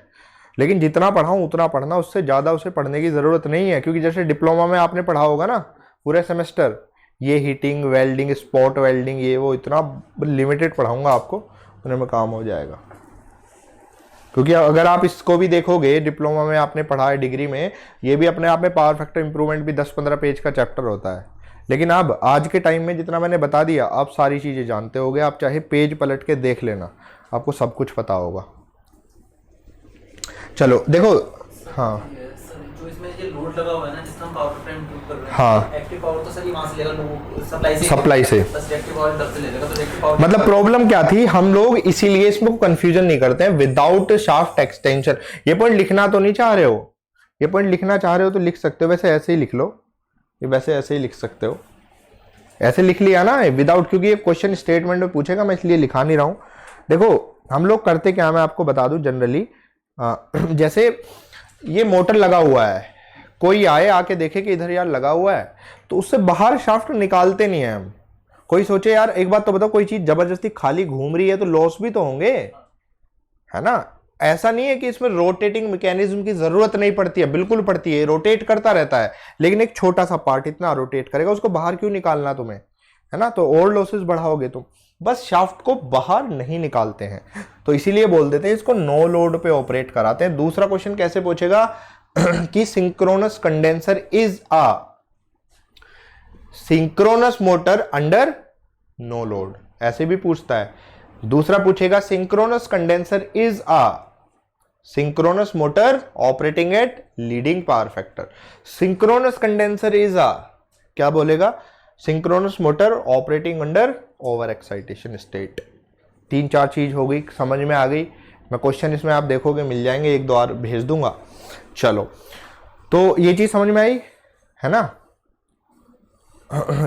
लेकिन जितना पढ़ाऊँ उतना पढ़ना, उससे ज़्यादा उसे पढ़ने की ज़रूरत नहीं है। क्योंकि जैसे डिप्लोमा में आपने पढ़ा होगा ना पूरे सेमेस्टर, ये हीटिंग, वेल्डिंग, स्पॉट वेल्डिंग, ये वो, इतना लिमिटेड पढ़ाऊंगा आपको, उन्हें में काम हो जाएगा। क्योंकि अगर आप इसको भी देखोगे, डिप्लोमा में आपने पढ़ा है, डिग्री में, ये भी अपने आप में पावर फैक्टर इंप्रूवमेंट भी 10-15 पेज का चैप्टर होता है। लेकिन अब आज के टाइम में जितना मैंने बता दिया, आप सारी चीज़ें जानते होगे। आप चाहे पेज पलट के देख लेना, आपको सब कुछ पता होगा। चलो देखो, हाँ, जो इसमें ये लोड लगा हुआ है ना, जिसका हम पावर फैक्टर इंप्रूव कर रहे हैं, हाँ, एक्टिव पावर तो सर ये वहां से लेगा, लोड सप्लाई से, बस रिएक्टिव पावर इधर से ले लेगा। तो रिएक्टिव पावर मतलब प्रॉब्लम क्या थी, हम लोग इसीलिए इसमें कंफ्यूजन नहीं करते हैं। विदाउट शाफ्ट एक्सटेंशन, ये पॉइंट लिखना तो नहीं चाह रहे हो, ये पॉइंट लिखना चाह रहे हो तो लिख सकते हो, वैसे ऐसे ही लिख लो, ये वैसे ऐसे ही लिख सकते हो, ऐसे लिख लिया ना विदाउट, क्योंकि ये क्वेश्चन स्टेटमेंट में पूछेगा, मैं इसलिए लिखा नहीं रहा हूं। देखो, हम लोग करते क्या, मैं आपको बता दूं जनरली, जैसे ये मोटर लगा हुआ है, कोई आए आके देखे कि इधर यार लगा हुआ है, तो उससे बाहर शाफ्ट निकालते नहीं है हम। कोई सोचे यार, एक बात तो बताओ, कोई चीज जबरदस्ती खाली घूम रही है तो लॉस भी तो होंगे, है ना। ऐसा नहीं है कि इसमें रोटेटिंग मैकेनिज्म की जरूरत नहीं पड़ती है, बिल्कुल पड़ती है, रोटेट करता रहता है, लेकिन एक छोटा सा पार्ट इतना रोटेट करेगा, उसको बाहर क्यों निकालना तुम्हें, है ना। तो और लॉसेस बढ़ाओगे तुम, बस शाफ्ट को बाहर नहीं निकालते हैं, तो इसीलिए बोल देते हैं इसको नो लोड पे ऑपरेट कराते हैं। दूसरा क्वेश्चन कैसे पूछेगा कि synchronous condenser is a synchronous motor under no load, ऐसे भी पूछता है। दूसरा पूछेगा synchronous condenser is a synchronous motor operating at leading power factor. Synchronous condenser is a, क्या बोलेगा, synchronous motor operating under over excitation state. 3-4 चीज हो गई, समझ में आ गई। मैं क्वेश्चन इसमें आप देखोगे मिल जाएंगे, 1-2 और भेज दूंगा। चलो, तो ये चीज समझ में आई, है ना।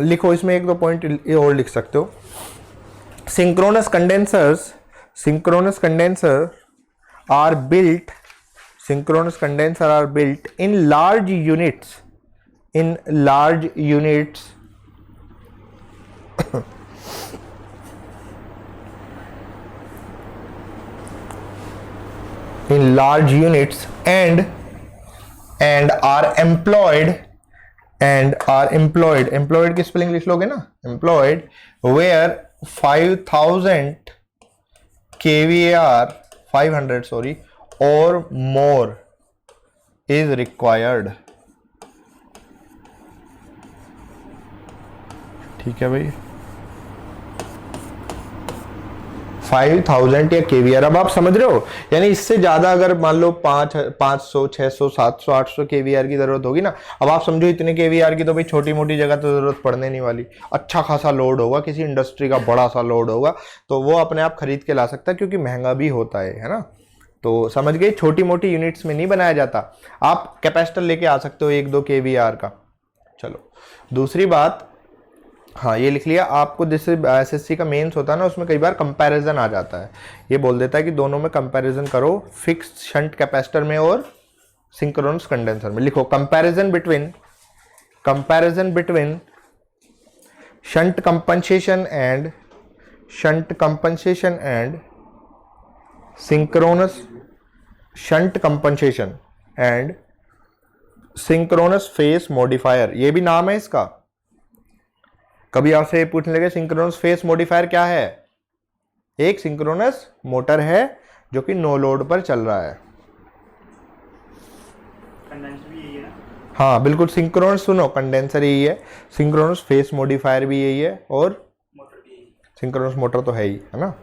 लिखो, इसमें 1-2 पॉइंट ये और लिख सकते हो। Synchronous condenser are built, synchronous condenser are built in large units in large units and are employed की स्पेलिंग लिख लोगे ना, employed where 5000 kVAR 500 sorry or more is required। ठीक है भाई, 5000 या केवीआर। अब आप समझ रहे हो, यानी इससे ज्यादा अगर मान लो 500 600 700 800 केवीआर की जरूरत होगी ना, अब आप समझो इतने केवीआर की तो भाई छोटी मोटी जगह तो जरूरत पड़ने नहीं वाली। अच्छा खासा लोड होगा, किसी इंडस्ट्री का बड़ा सा लोड होगा, तो वो अपने आप खरीद के ला सकता है, क्योंकि महंगा भी होता है ना। तो समझ गए, छोटी मोटी यूनिट्स में नहीं बनाया जाता। आप कैपेसिटर लेके आ सकते हो 1-2 केवीआर का। चलो दूसरी बात, हाँ ये लिख लिया आपको। जैसे एसएससी का मेंस होता है ना, उसमें कई बार कंपैरिजन आ जाता है। ये बोल देता है कि दोनों में कंपैरिजन करो, फिक्स्ड शंट कैपेसिटर में और सिंक्रोनस कंडेंसर में। लिखो comparison between shunt compensation and synchronous face modifier. ये भी नाम है इसका। कभी आपसे पूछने लगे सिंक्रोनस फेस मॉडिफायर क्या है? एक सिंक्रोनस मोटर है जो कि नो लोड पर चल रहा है। कंडेंसर भी यही है ना? हाँ बिल्कुल, सिंक्रोनस सुनो, कंडेंसर यही है, सिंक्रोनस फेस मॉडिफायर भी यही है, और मोटर भी यही। सिंक्रोनस मोटर तो है ही, है ना।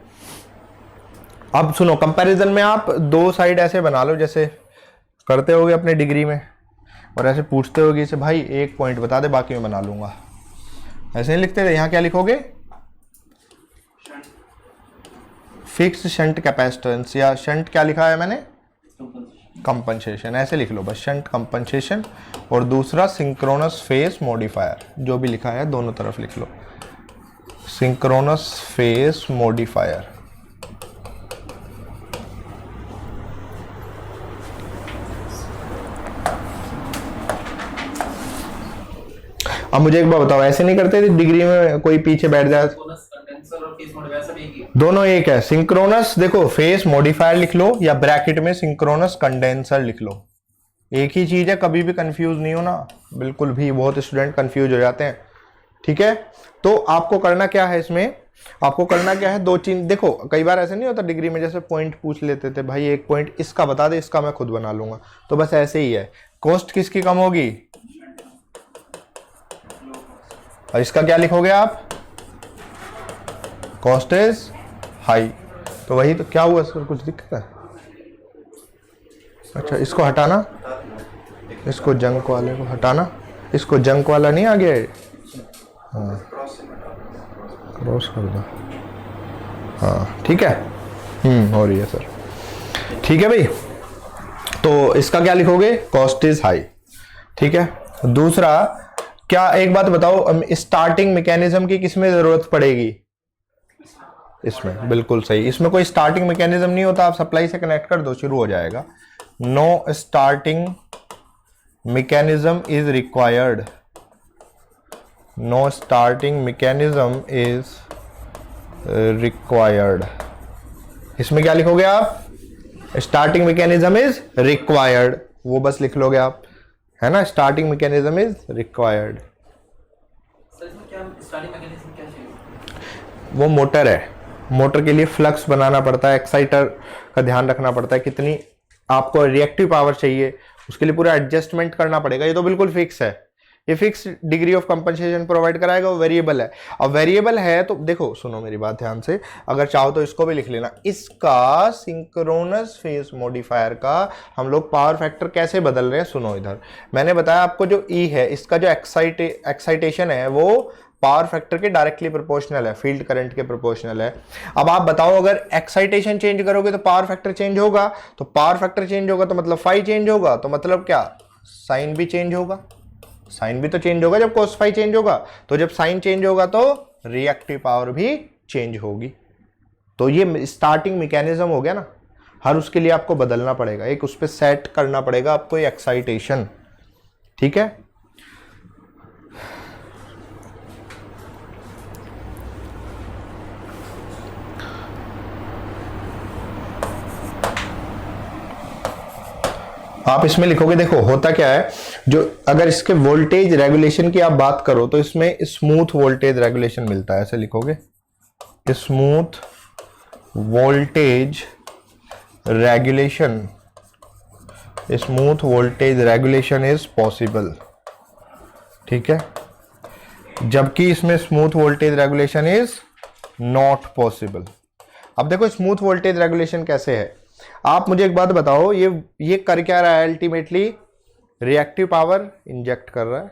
अब सुनो, कंपैरिजन में आप दो साइड ऐसे बना लो जैसे करते होगे अपने डिग्री में, और ऐसे पूछते होगे इसे भाई एक पॉइंट बता दे बाकी मैं बना लूंगा। ऐसे नहीं लिखते थे। यहाँ क्या लिखोगे? फिक्स शंट कैपेसिटेंस, या शंट क्या लिखा है मैंने? कंपनसेशन। ऐसे लिख लो बस, शंट कंपनसेशन। और दूसरा सिंक्रोनस फेस मॉडिफायर, जो भी लिखा है दोनों तरफ लिख लो, सिंक्रोनस फेस मॉडिफायर। अब मुझे एक बात बताओ, ऐसे नहीं करते थे डिग्री में कोई पीछे बैठ जाए? कंडेंसर और फेस मॉडिफायर सब एक ही है। दोनों एक है। सिंक्रोनस देखो फेस मॉडिफायर लिख लो, या ब्रैकेट में सिंक्रोनस कंडेंसर लिख लो, एक ही चीज है। कभी भी कंफ्यूज नहीं होना बिल्कुल भी, बहुत स्टूडेंट कंफ्यूज हो जाते हैं। ठीक है, तो आपको करना क्या है इसमें, आपको करना क्या है, दो चीज देखो। कई बार ऐसे नहीं होता डिग्री में, जैसे पॉइंट पूछ लेते थे, भाई एक पॉइंट इसका बता दे, इसका मैं खुद बना लूंगा। तो बस ऐसे ही है। कॉस्ट किसकी कम होगी? और इसका क्या लिखोगे आप? Cost is high. तो वही तो, क्या हुआ सर, कुछ दिक्कत है? अच्छा इसको हटाना, इसको जंक वाले को हटाना, इसको जंक वाला नहीं आ गया है। हाँ क्रॉस कर दो। हाँ ठीक है, हो रही है सर। ठीक है भाई, तो इसका क्या लिखोगे? Cost is high. ठीक है। दूसरा, क्या एक बात बताओ, स्टार्टिंग मैकेनिज्म की किसमें जरूरत पड़ेगी? इसमें, बिल्कुल सही। इसमें कोई स्टार्टिंग मैकेनिज्म नहीं होता, आप सप्लाई से कनेक्ट कर दो, शुरू हो जाएगा। No starting mechanism is required, no starting mechanism is required. इसमें क्या लिखोगे आप? स्टार्टिंग मैकेनिज्म इज रिक्वायर्ड, वो बस लिख लोगे आप, है ना। Starting mechanism is required. Sir इसमें क्या स्टार्टिंग मैकेनिज्म क्या चाहिए? वो मोटर है, मोटर के लिए फ्लक्स बनाना पड़ता है, एक्साइटर का ध्यान रखना पड़ता है, कितनी आपको रिएक्टिव पावर चाहिए, उसके लिए पूरा एडजस्टमेंट करना पड़ेगा। ये तो बिल्कुल फिक्स है, ये fix degree of compensation provide कराएगा। वो वेरिएबल है। अब वेरिएबल है तो देखो, सुनो मेरी बात ध्यान से, अगर चाहो तो इसको भी लिख लेना। इसका सिंक्रोनस फेस मॉडिफायर का हम लोग पावर फैक्टर कैसे बदल रहे हैं, सुनो इधर। मैंने बताया आपको जो ई है, इसका जो एक्साइटेशन है वो पावर फैक्टर के डायरेक्टली प्रोपोर्शनल है, फील्ड करंट के प्रोपोर्शनल है। अब आप बताओ, अगर एक्साइटेशन चेंज करोगे तो पावर फैक्टर चेंज होगा, तो पावर फैक्टर चेंज होगा तो मतलब फाई चेंज होगा, तो मतलब क्या, साइन भी चेंज होगा। साइन भी तो चेंज होगा जब cos फाई चेंज होगा, तो जब साइन चेंज होगा तो रिएक्टिव पावर भी चेंज होगी। तो ये स्टार्टिंग मैकेनिज्म हो गया ना, हर उसके लिए आपको बदलना पड़ेगा, एक उस पर सेट करना पड़ेगा आपको एक्साइटेशन। ठीक है। आप इसमें लिखोगे, देखो होता क्या है, जो अगर इसके वोल्टेज रेगुलेशन की आप बात करो तो इसमें स्मूथ वोल्टेज रेगुलेशन मिलता है, ऐसे लिखोगे smooth voltage regulation, smooth voltage regulation is possible, ठीक है, जबकि इसमें smooth voltage regulation is not possible. अब देखो स्मूथ वोल्टेज रेगुलेशन कैसे है, आप मुझे एक बात बताओ, ये कर क्या रहा है, अल्टीमेटली रिएक्टिव पावर इंजेक्ट कर रहा है,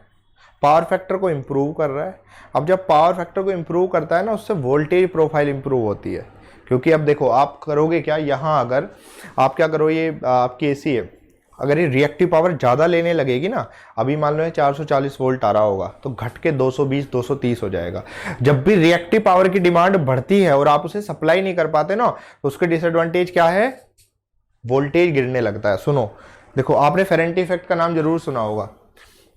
पावर फैक्टर को इंप्रूव कर रहा है। अब जब पावर फैक्टर को इंप्रूव करता है ना, उससे वोल्टेज प्रोफाइल इंप्रूव होती है, क्योंकि अब देखो आप करोगे क्या, यहाँ अगर आप क्या करो, ये आपकी एसी है, अगर ये रिएक्टिव पावर ज़्यादा लेने लगेगी ना, अभी मान लो 440 वोल्ट आ रहा होगा तो घट के 220 230 हो जाएगा। जब भी रिएक्टिव पावर की डिमांड बढ़ती है और आप उसे सप्लाई नहीं कर पाते ना, तो उसके डिसएडवांटेज क्या है, वोल्टेज गिरने लगता है। सुनो, देखो आपने फेरेंटी इफेक्ट का नाम जरूर सुना होगा।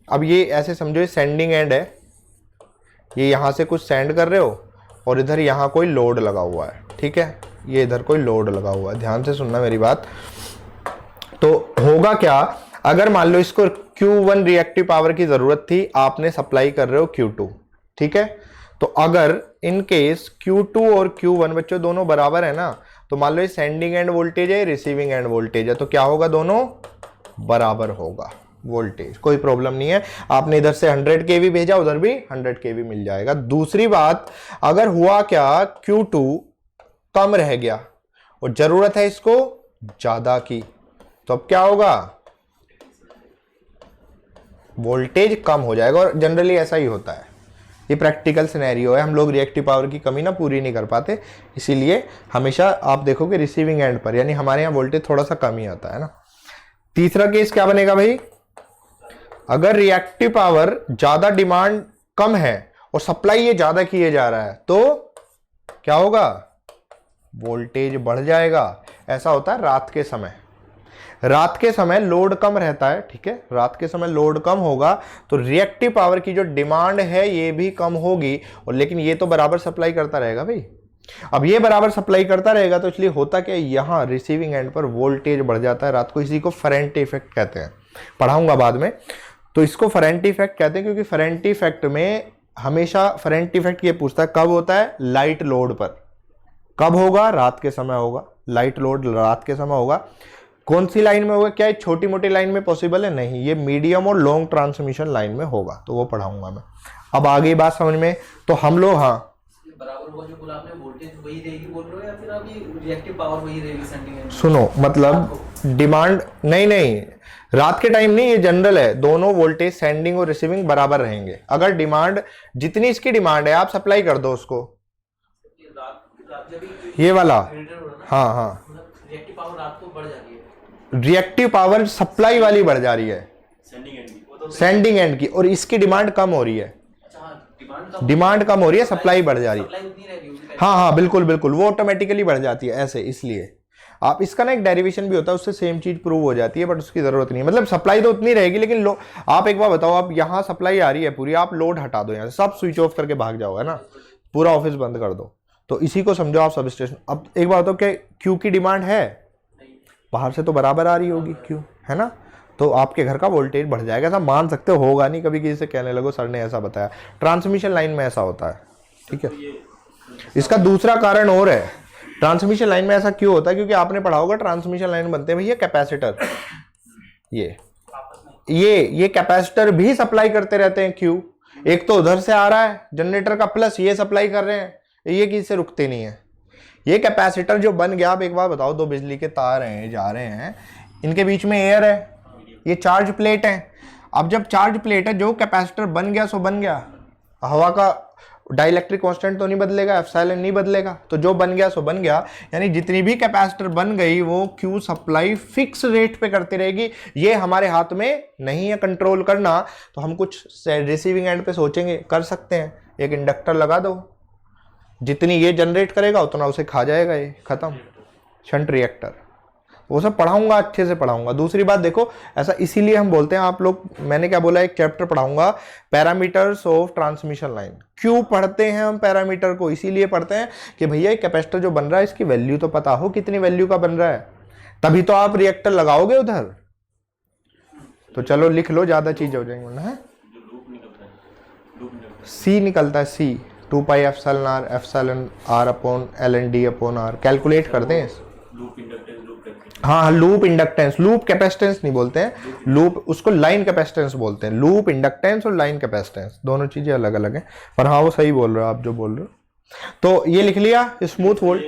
अब ये ऐसे समझो, ये सेंडिंग एंड है, ये यहाँ से कुछ सेंड कर रहे हो और इधर यहाँ कोई लोड लगा हुआ है, ठीक है, ये इधर कोई लोड लगा हुआ है, ध्यान से सुनना मेरी बात। तो होगा क्या, अगर मान लो इसको Q1 रिएक्टिव पावर की जरूरत थी, आपने सप्लाई कर रहे हो Q2, ठीक है, तो अगर इन केस Q2 और Q1 बच्चों दोनों बराबर है ना, तो मान लो ये सेंडिंग एंड वोल्टेज है, रिसीविंग एंड वोल्टेज है, तो क्या होगा, दोनों बराबर होगा वोल्टेज, कोई प्रॉब्लम नहीं है। आपने इधर से 100 kV भेजा, उधर भी 100 kV मिल जाएगा। दूसरी बात, अगर हुआ क्या, Q2 कम रह गया और जरूरत है इसको ज्यादा की, तो अब क्या होगा, वोल्टेज कम हो जाएगा। और जनरली ऐसा ही होता है, ये प्रैक्टिकल सिनेरियो है, हम लोग रिएक्टिव पावर की कमी ना पूरी नहीं कर पाते, इसीलिए हमेशा आप देखोगे रिसीविंग एंड पर, यानी हमारे यहाँ वोल्टेज थोड़ा सा कम ही आता है ना। तीसरा केस क्या बनेगा भाई, अगर रिएक्टिव पावर ज्यादा डिमांड कम है और सप्लाई ये ज्यादा किए जा रहा है, तो क्या होगा, वोल्टेज बढ़ जाएगा। ऐसा होता है रात के समय, रात के समय लोड कम रहता है, ठीक है, रात के समय लोड कम होगा तो रिएक्टिव पावर की जो डिमांड है ये भी कम होगी, और लेकिन ये तो बराबर सप्लाई करता रहेगा भाई। अब ये बराबर सप्लाई करता रहेगा तो इसलिए होता क्या, यहाँ रिसीविंग एंड पर वोल्टेज बढ़ जाता है रात को, इसी को फेरेंटी इफेक्ट कहते हैं, पढ़ाऊंगा बाद में। तो इसको फेरेंटी इफेक्ट कहते हैं, क्योंकि फेरेंटी इफेक्ट में हमेशा फेरेंटी इफेक्ट ये पूछता है कब होता है, लाइट लोड पर। कब होगा, रात के समय होगा, लाइट लोड रात के समय होगा। कौन सी लाइन में होगा, क्या ये छोटी मोटी लाइन में पॉसिबल है, नहीं, ये मीडियम और लॉन्ग ट्रांसमिशन लाइन में होगा, तो वो पढ़ाऊंगा मैं। अब आगे बात समझ में, तो हम लोग, हाँ बराबर होगा जो बोला आपने, वोल्टेज वही रहेगी बोल रहे हो, या फिर अभी रिएक्टिव पावर वही रहेगी सेंडिंग एंड? सुनो, मतलब डिमांड नहीं, रात के टाइम नहीं, ये जनरल है, दोनों वोल्टेज सेंडिंग और रिसीविंग बराबर रहेंगे। अगर डिमांड, जितनी इसकी डिमांड है आप सप्लाई कर दो उसको, ये वाला, हाँ, रिएक्टिव पावर रात को बढ़ जाती है, रिएक्टिव पावर सप्लाई वाली बढ़ जा रही है, सेंडिंग एंड की, और इसकी डिमांड कम हो रही है, डिमांड कम हो रही है, सप्लाई बढ़ जा रही है। हाँ, बिल्कुल बिल्कुल, वो ऑटोमेटिकली बढ़ जाती है ऐसे। इसलिए आप इसका ना एक डेरिवेशन भी होता है, उससे सेम चीज प्रूव हो जाती है, बट उसकी जरूरत नहीं है, मतलब सप्लाई तो उतनी रहेगी, लेकिन आप एक बार बताओ, आप यहाँ सप्लाई आ रही है पूरी, आप लोड हटा दो, यहाँ से सब स्विच ऑफ करके भाग जाओ, है ना, पूरा ऑफिस बंद कर दो, तो इसी को समझो आप सब स्टेशन। अब एक बार बताओ, क्या क्यू की डिमांड है, बाहर से तो बराबर आ रही होगी क्यू, है ना, तो आपके घर का वोल्टेज बढ़ जाएगा। ऐसा मान सकते हो, होगा नहीं, कभी किसी से कहने लगो सर ने ऐसा बताया, ट्रांसमिशन लाइन में ऐसा होता है, ठीक है। इसका दूसरा कारण और है, ट्रांसमिशन लाइन में ऐसा क्यों होता है, क्योंकि आपने पढ़ा होगा ट्रांसमिशन लाइन बनते हैं भैया कैपेसिटर, ये कैपेसिटर भी सप्लाई करते रहते हैं क्यू, एक तो उधर से आ रहा है जनरेटर का, प्लस ये सप्लाई कर रहे हैं, ये किसी से रुकते नहीं है। ये कैपेसिटर जो बन गया, आप एक बार बताओ, दो बिजली के तार हैं जा रहे हैं, इनके बीच में एयर है, ये चार्ज प्लेट है। अब जब चार्ज प्लेट है, जो कैपेसिटर बन गया सो बन गया, हवा का डाइलेक्ट्रिक कांस्टेंट तो नहीं बदलेगा, एप्सिलॉन नहीं बदलेगा, तो जो बन गया सो बन गया, यानी जितनी भी कैपेसिटर बन गई वो क्यू सप्लाई फिक्स रेट पे करती रहेगी। ये हमारे हाथ में नहीं है कंट्रोल करना, तो हम कुछ रिसीविंग एंड पे सोचेंगे, कर सकते हैं, एक इंडक्टर लगा दो, जितनी ये जनरेट करेगा उतना उसे खा जाएगा, ये खत्म, शंट रिएक्टर। वो सब पढ़ाऊंगा, अच्छे से पढ़ाऊंगा। दूसरी बात देखो, ऐसा इसीलिए हम बोलते हैं, आप लोग, मैंने क्या बोला, एक चैप्टर पढ़ाऊंगा पैरामीटर्स ऑफ ट्रांसमिशन लाइन। क्यों पढ़ते हैं हम पैरामीटर को, इसीलिए पढ़ते हैं कि भैया एक कैपेसिटर जो बन रहा है इसकी वैल्यू तो पता हो, कितनी वैल्यू का बन रहा है, तभी तो आप रिएक्टर लगाओगे उधर, तो चलो लिख लो, ज़्यादा चीज़ हो जाएंगी वरना है। जो लूप निकलता है, लूप निकलता है, सी निकलता है, C 2 pi epsilon R upon L N D upon R, calculate करते हैं। Loop inductance, loop capacitance. हाँ, लूप इंडक्टेंस, लूप कैपेसिटेंस नहीं बोलते हैं, लूप उसको लाइन कैपेसिटेंस बोलते हैं। लूप इंडक्टेंस और लाइन कैपेसिटेंस दोनों चीजें अलग अलग हैं, पर हाँ वो सही बोल रहे हो आप जो बोल रहे हो। तो ये लिख लिया स्मूथ वोल्ट।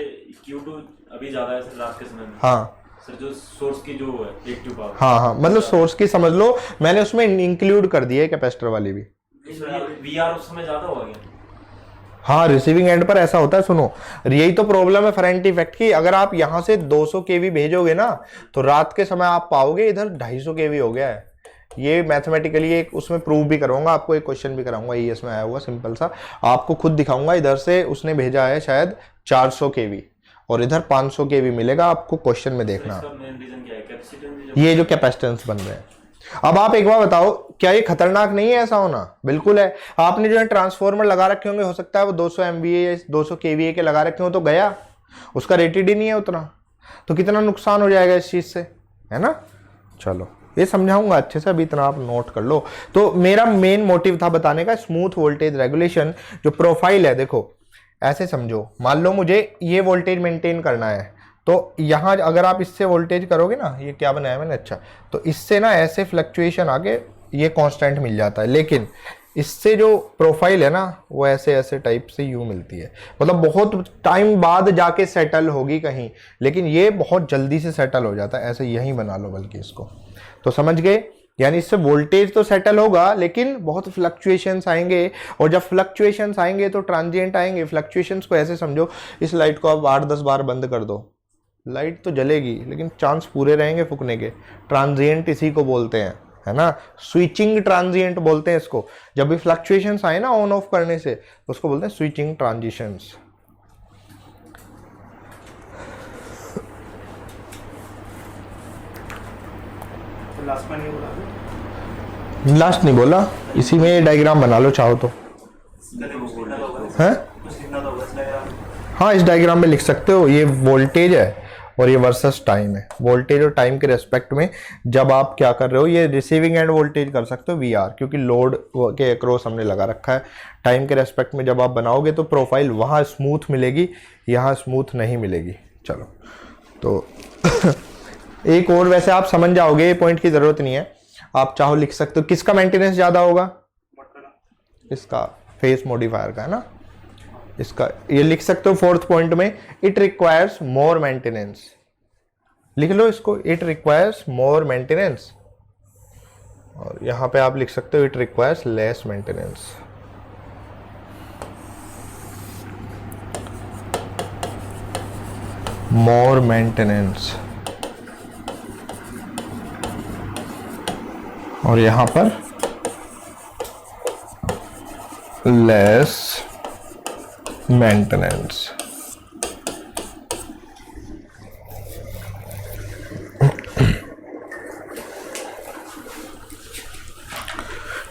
Q2 अभी ज्यादा है सर रात के समय में। हाँ सर जो सोर्स की जो है एक्टिव पावर, हाँ हाँ, मतलब सोर्स की समझ लो, मैंने उसमें इंक्लूड कर दिया है कैपेसिटर वाली भी। VR उस समय ज्यादा हो गया। हाँ, रिसीविंग एंड पर ऐसा होता है। सुनो, यही तो प्रॉब्लम है फेरेंटी इफेक्ट की। अगर आप यहाँ से 200 केवी भेजोगे ना, तो रात के समय आप पाओगे इधर 250 केवी हो गया है। ये मैथमेटिकली एक उसमें प्रूव भी करूंगा आपको, एक क्वेश्चन भी कराऊंगा ईएस में आया हुआ सिंपल सा, आपको खुद दिखाऊंगा। इधर से उसने भेजा है शायद 400 केवी और इधर 500 केवी मिलेगा आपको, क्वेश्चन में देखना। इसका मेन रीजन क्या है? कैपेसिटेंस, ये जो कैपेसिटेंस बन रहे हैं। अब आप एक बार बताओ, क्या ये खतरनाक नहीं है ऐसा होना? बिल्कुल है। आपने जो है ट्रांसफार्मर लगा रखे होंगे, हो सकता है वो 200 MVA 200 KVA के लगा रखे हो, तो गया, उसका रेटेड ही नहीं है उतना, तो कितना नुकसान हो जाएगा इस चीज से, है ना। चलो ये समझाऊंगा अच्छे से, अभी इतना आप नोट कर लो। तो मेरा मेन मोटिव था बताने का स्मूथ वोल्टेज रेगुलेशन। जो प्रोफाइल है देखो, ऐसे समझो, मान लो मुझे ये वोल्टेज मेंटेन करना है, तो यहाँ अगर आप इससे वोल्टेज करोगे ना, ये क्या बनाया मैंने, अच्छा, तो इससे ना ऐसे फ्लक्चुएशन आके ये कांस्टेंट मिल जाता है, लेकिन इससे जो प्रोफाइल है ना वो ऐसे ऐसे टाइप से यूं मिलती है, मतलब बहुत टाइम बाद जाके सेटल होगी कहीं, लेकिन ये बहुत जल्दी से सेटल हो जाता है। ऐसे यहीं बना लो बल्कि इसको, तो समझ गए। यानी इससे वोल्टेज तो सेटल होगा, लेकिन बहुत फ्लक्चुएशंस आएंगे, और जब फ्लक्चुएशंस आएंगे तो ट्रांजिएंट आएंगे। फ्लक्चुएशंस को ऐसे समझो, इस लाइट को आप 8-10 बार बंद कर दो, लाइट तो जलेगी लेकिन चांस पूरे रहेंगे फूकने के। ट्रांजिएंट इसी को बोलते हैं, है ना, स्विचिंग ट्रांजिएंट बोलते हैं इसको। जब भी फ्लक्चुएशंस आए ना ऑन ऑफ करने से, तो उसको बोलते हैं स्विचिंग ट्रांजिशंस। तो लास्ट में नहीं बोला, लास्ट नहीं बोला, इसी में ये डायग्राम बना लो चाहो तो, है। कुछ लिखना तो होगा इस डायग्राम में। हाँ, इस डायग्राम में लिख सकते हो, ये वोल्टेज है और ये वर्सेस टाइम है। वोल्टेज और टाइम के रेस्पेक्ट में जब आप क्या कर रहे हो, ये रिसीविंग एंड वोल्टेज कर सकते हो VR, क्योंकि लोड के अक्रॉस हमने लगा रखा है। टाइम के रेस्पेक्ट में जब आप बनाओगे तो प्रोफाइल वहाँ स्मूथ मिलेगी, यहाँ स्मूथ नहीं मिलेगी। चलो तो एक और, वैसे आप समझ जाओगे, ये पॉइंट की जरूरत नहीं है, आप चाहो लिख सकते हो। किसका मेंटेनेंस ज़्यादा होगा? इसका, फेस मॉडिफायर का, है ना। इसका ये लिख सकते हो 4th पॉइंट में, इट रिक्वायर्स मोर मेंटेनेंस। लिख लो इसको, इट रिक्वायर्स मोर मेंटेनेंस। और यहां पे आप लिख सकते हो it requires less maintenance. More maintenance, और यहां पर लेस मेंटेनेंस।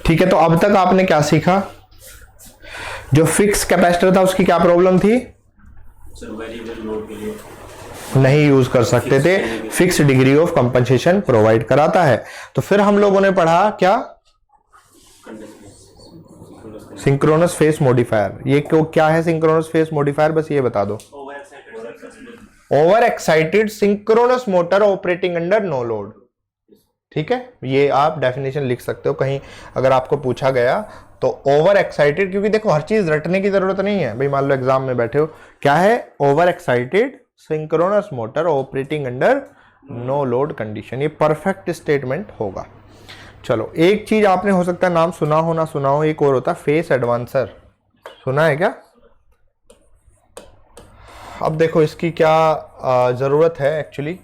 ठीक है, तो अब तक आपने क्या सीखा? जो फिक्स कैपेसिटर था उसकी क्या प्रॉब्लम थी? सर वेरिएबल लोड के लिए नहीं यूज कर सकते थे, fix degree of compensation provide कराता है। तो फिर हम लोगों ने पढ़ा क्या? Synchronous face modifier. ये क्या है सिंक्रोनस फेस मॉडिफायर, बस ये बता दो। Over excited synchronous motor operating under no load. ठीक है, ये आप डेफिनेशन लिख सकते हो कहीं अगर आपको पूछा गया तो। ओवर एक्साइटेड, क्योंकि देखो हर चीज रटने की जरूरत नहीं है भाई। मान लो एग्जाम में बैठे हो, क्या है? Over excited synchronous motor operating under no load condition. ये परफेक्ट स्टेटमेंट होगा। चलो, एक चीज आपने हो सकता है नाम सुना हो ना सुना हो, एक और होता है फेस एडवांसर। सुना है क्या? अब देखो इसकी क्या जरूरत है एक्चुअली।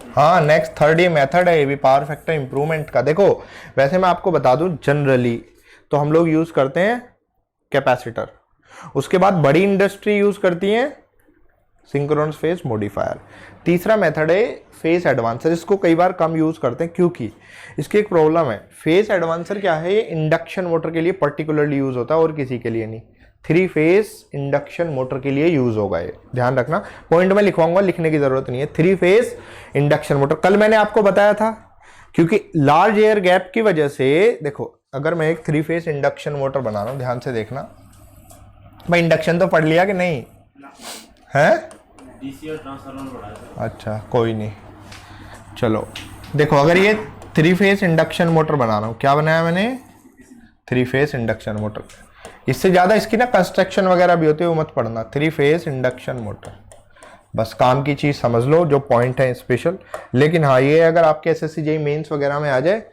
हाँ, नेक्स्ट थर्ड ये मेथड है, ये भी पावर फैक्टर इंप्रूवमेंट का। देखो वैसे मैं आपको बता दूं, जनरली तो हम लोग यूज करते हैं कैपेसिटर, उसके बाद बड़ी इंडस्ट्री यूज करती है सिंक्रोनस फेस मॉडिफायर। तीसरा मेथड है फेस एडवांसर। इसको कई बार कम यूज करते हैं क्योंकि इसकी एक प्रॉब्लम है। फेस एडवांसर क्या है? ये इंडक्शन मोटर के लिए पर्टिकुलरली यूज होता है और किसी के लिए नहीं। 3 फेज इंडक्शन मोटर के लिए यूज होगा। ये ध्यान रखना, पॉइंट में लिखवाऊंगा, लिखने की जरूरत नहीं है। 3 फेज इंडक्शन मोटर कल मैंने आपको बताया था, क्योंकि लार्ज एयर गैप की वजह से, देखो अगर मैं एक 3 फेज इंडक्शन मोटर बना रहा हूं, ध्यान से देखना भाई, इंडक्शन तो पढ़ लिया कि नहीं है? डीसी और ट्रांसफार्मर पढ़ा है। अच्छा कोई नहीं, चलो देखो, अगर ये 3 फेज इंडक्शन मोटर बना रहा हूं, क्या बनाया मैंने? 3 फेज इंडक्शन मोटर। इससे ज्यादा इसकी ना कंस्ट्रक्शन वगैरह भी होती है, वो मत पढ़ना। 3 फेज इंडक्शन मोटर, बस काम की चीज समझ लो, जो पॉइंट है स्पेशल। लेकिन हाँ, ये अगर आपके एसएससी जेईई मेंस वगैरह में आ जाए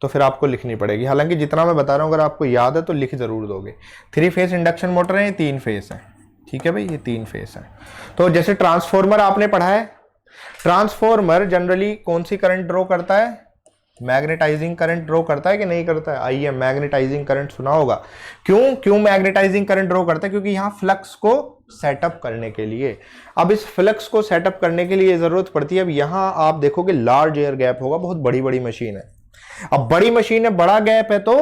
तो फिर आपको लिखनी पड़ेगी। हालांकि जितना मैं बता रहा हूँ अगर आपको याद है तो लिख जरूर दोगे। 3 फेज इंडक्शन मोटर है, ये 3 फेज है, ठीक है भाई, ये 3 फेज है। तो जैसे ट्रांसफॉर्मर आपने पढ़ा है, ट्रांसफॉर्मर जनरली कौन सी करंट ड्रॉ करता है? मैग्नेटाइजिंग करंट ड्रॉ करता है कि नहीं करता है? आइए, मैग्नेटाइजिंग करंट सुना होगा। क्यों मैग्नेटाइजिंग करंट ड्रॉ करता है? क्योंकि यहां फ्लक्स को सेटअप करने के लिए। अब इस फ्लक्स को सेटअप करने के लिए जरूरत पड़ती है। अब यहां आप देखोगे लार्ज एयर गैप होगा, बहुत बड़ी बड़ी मशीन है। अब बड़ी मशीन है, बड़ा गैप है, तो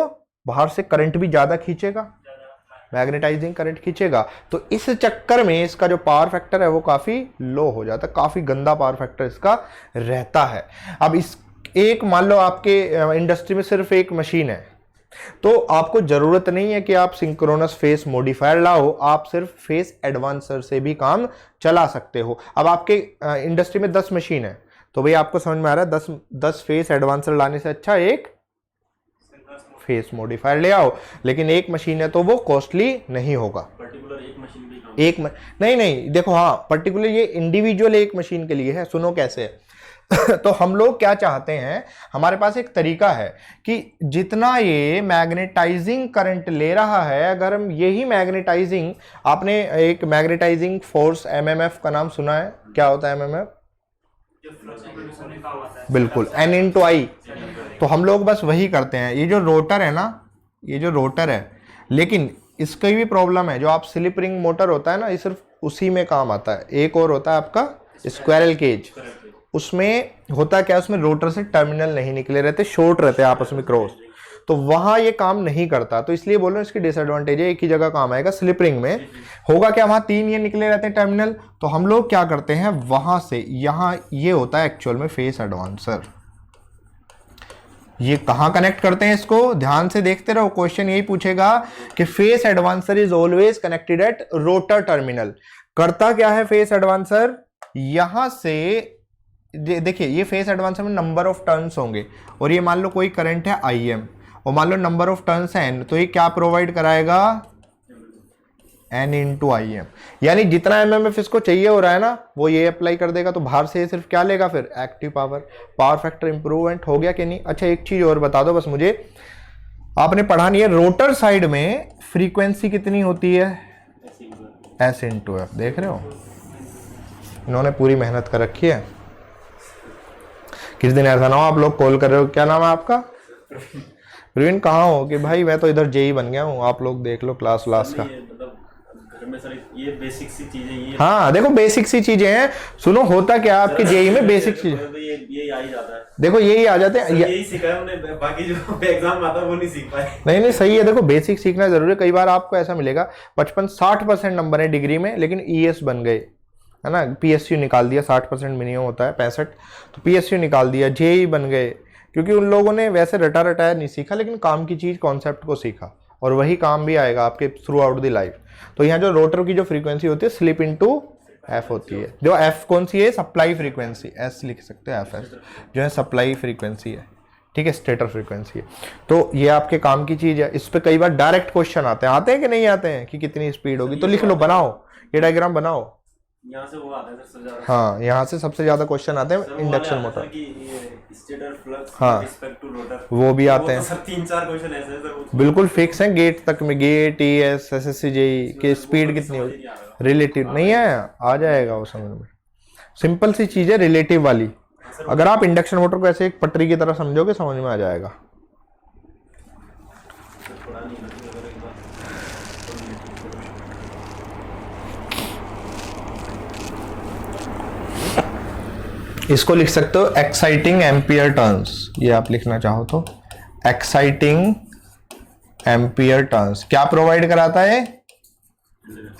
बाहर से करंट भी ज्यादा खींचेगा, मैग्नेटाइजिंग करंट खींचेगा। तो इस चक्कर में इसका जो पावर फैक्टर है वो काफी लो हो जाता है, काफी गंदा पावर फैक्टर इसका रहता है। अब इस एक मान लो आपके इंडस्ट्री में सिर्फ एक मशीन है, तो आपको जरूरत नहीं है कि आप सिंक्रोनस फेस मॉडिफायर लाओ, आप सिर्फ फेस एडवांसर से भी काम चला सकते हो। अब आपके इंडस्ट्री में 10 मशीन है, तो भाई आपको समझ में आ रहा है 10 फेस एडवांसर लाने से अच्छा एक फेस मॉडिफायर ले आओ। लेकिन एक मशीन है तो वो कॉस्टली नहीं होगा। पर्टिकुलर एक मशीन भी काम नहीं देखो, हाँ पर्टिकुलर ये इंडिविजुअल एक मशीन के लिए है। सुनो कैसे है। तो हम लोग क्या चाहते हैं, हमारे पास एक तरीका है कि जितना ये मैग्नेटाइजिंग करंट ले रहा है, अगर हम यही मैग्नेटाइजिंग, आपने एक मैग्नेटाइजिंग फोर्स एमएमएफ का नाम सुना है? क्या होता है एमएमएफ? बिल्कुल, N×I। तो हम लोग बस वही करते हैं। ये जो रोटर है ना, ये जो रोटर है, लेकिन इसकी भी प्रॉब्लम है। जो आप स्लिप रिंग मोटर होता है ना, ये सिर्फ उसी में काम आता है। एक और होता है आपका स्क्वायरल केज, उसमें होता क्या, उसमें रोटर से टर्मिनल नहीं निकले रहते, शॉर्ट रहते हैं आपस में क्रॉस, तो वहां ये काम नहीं करता। तो इसलिए बोल रहा हूं इसकी डिसएडवांटेज है। एक ही जगह काम आएगा, स्लिप रिंग में होगा क्या, वहां 3 ये निकले रहते हैं टर्मिनल। तो हम लोग क्या करते हैं, वहां से यहां ये होता है एक्चुअल में फेस एडवांसर। ये कहां कनेक्ट करते हैं इसको, ध्यान से देखते रहो, क्वेश्चन यही पूछेगा कि face advancer is always connected eight rotor terminal. करता क्या है फेस एडवांसर, यहां से देखिए, ये फेस एडवांसर में नंबर ऑफ टर्न्स होंगे, और ये मान लो कोई करंट है IM, और मान लो नंबर ऑफ टर्न्स है N, तो ये क्या प्रोवाइड कराएगा, N×IM। यानी जितना MMF इसको चाहिए हो रहा है ना, वो ये अप्लाई कर देगा। तो बाहर से सिर्फ क्या लेगा फिर, active power. Power factor improvement हो गया कि नहीं? अच्छा, एक चीज और बता दो बस मुझे, आपने पढ़ा नहीं है, रोटर साइड में फ्रीक्वेंसी कितनी होती है, S×F। देख रहे हो, इन्होंने पूरी मेहनत कर रखी है। किस दिन ऐसा ना हो आप लोग कॉल कर रहे हो, क्या नाम है आपका? प्रवीण, कहाँ हो? कि भाई मैं तो इधर जेई बन गया हूँ, आप लोग देख लो क्लास का। घर में सर ये बेसिक सी चीजें, ये हाँ देखो, बेसिक सी चीजें हैं। सुनो, होता क्या आपके जेई में बेसिक चीज, ये आ ही जाता है। देखो यही आ जाते हैं, यही सीखा है हमने, बाकी जो एग्जाम आता है वो नहीं सीख पाए। नहीं सही है। देखो, बेसिक सीखना जरूरी है। कई बार आपको ऐसा मिलेगा 55-60% नंबर है डिग्री में, लेकिन ES बन गए, है ना, PSU निकाल दिया, 60% मिनिमम होता है 65, तो PSU निकाल दिया, जेई बन गए, क्योंकि उन लोगों ने वैसे रटाया नहीं सीखा, लेकिन काम की चीज, कॉन्सेप्ट को सीखा, और वही काम भी आएगा आपके थ्रू आउट द लाइफ। तो यहाँ जो रोटर की जो फ्रीक्वेंसी होती है स्लिप इनटू F होती है। जो F कौन सी है, सप्लाई फ्रीक्वेंसी, S लिख सकते हैं, FS जो है सप्लाई फ्रीक्वेंसी है, ठीक है, स्टेटर फ्रीक्वेंसी है। तो ये आपके काम की चीज है। इस पे कई बार डायरेक्ट क्वेश्चन आते हैं कि नहीं आते हैं, कि कितनी स्पीड होगी, तो लिख लो, बनाओ ये डायग्राम बनाओ। यहाँ से वो आता है सबसे ज्यादा। हाँ, यहाँ से सबसे ज्यादा क्वेश्चन आते हैं इंडक्शन मोटर, स्टेटर फ्लक्स हाँ, रिस्पेक्ट टू रोटर, वो भी आते हैं। सर 3-4 क्वेश्चन ऐसे हैं सर, बिल्कुल फिक्स हैं, गेट तक में, गेट, ES, SSC जेई की स्पीड कितनी होगी, रिलेटिव नहीं है, आ जाएगा वो समझ में। सिंपल सी चीज है, रिलेटिव वाली। अगर आप इंडक्शन मोटर को ऐसे एक पटरी की तरह समझोगे, समझ में आ जाएगा। इसको लिख सकते हो एक्साइटिंग एम्पियर टर्न्स, ये आप लिखना चाहो तो एक्साइटिंग एम्पियर टर्न्स क्या प्रोवाइड कराता है,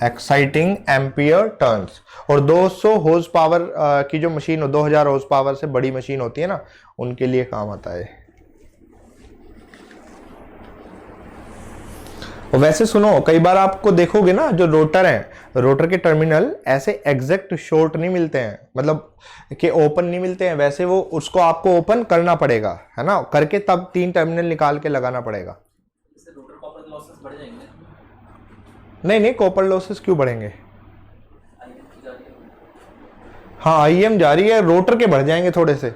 एक्साइटिंग एम्पियर टर्न्स। और 200 हॉर्स पावर की जो मशीन हो, 2000 हॉर्स पावर से बड़ी मशीन होती है ना, उनके लिए काम आता है। और वैसे सुनो, कई बार आपको देखोगे ना, जो रोटर है, रोटर के टर्मिनल ऐसे एग्जैक्ट शॉर्ट नहीं मिलते हैं, मतलब कि ओपन नहीं मिलते हैं, वैसे वो उसको आपको ओपन करना पड़ेगा, है ना, करके तब 3 टर्मिनल निकाल के लगाना पड़ेगा। इससे रोटर कॉपर लॉसेस बढ़ जाएंगे। नहीं नहीं, कॉपर लॉसेस क्यों बढ़ेंगे? IM की जा रही है। हाँ, आईएम जारी है, रोटर के बढ़ जाएंगे, थोड़े से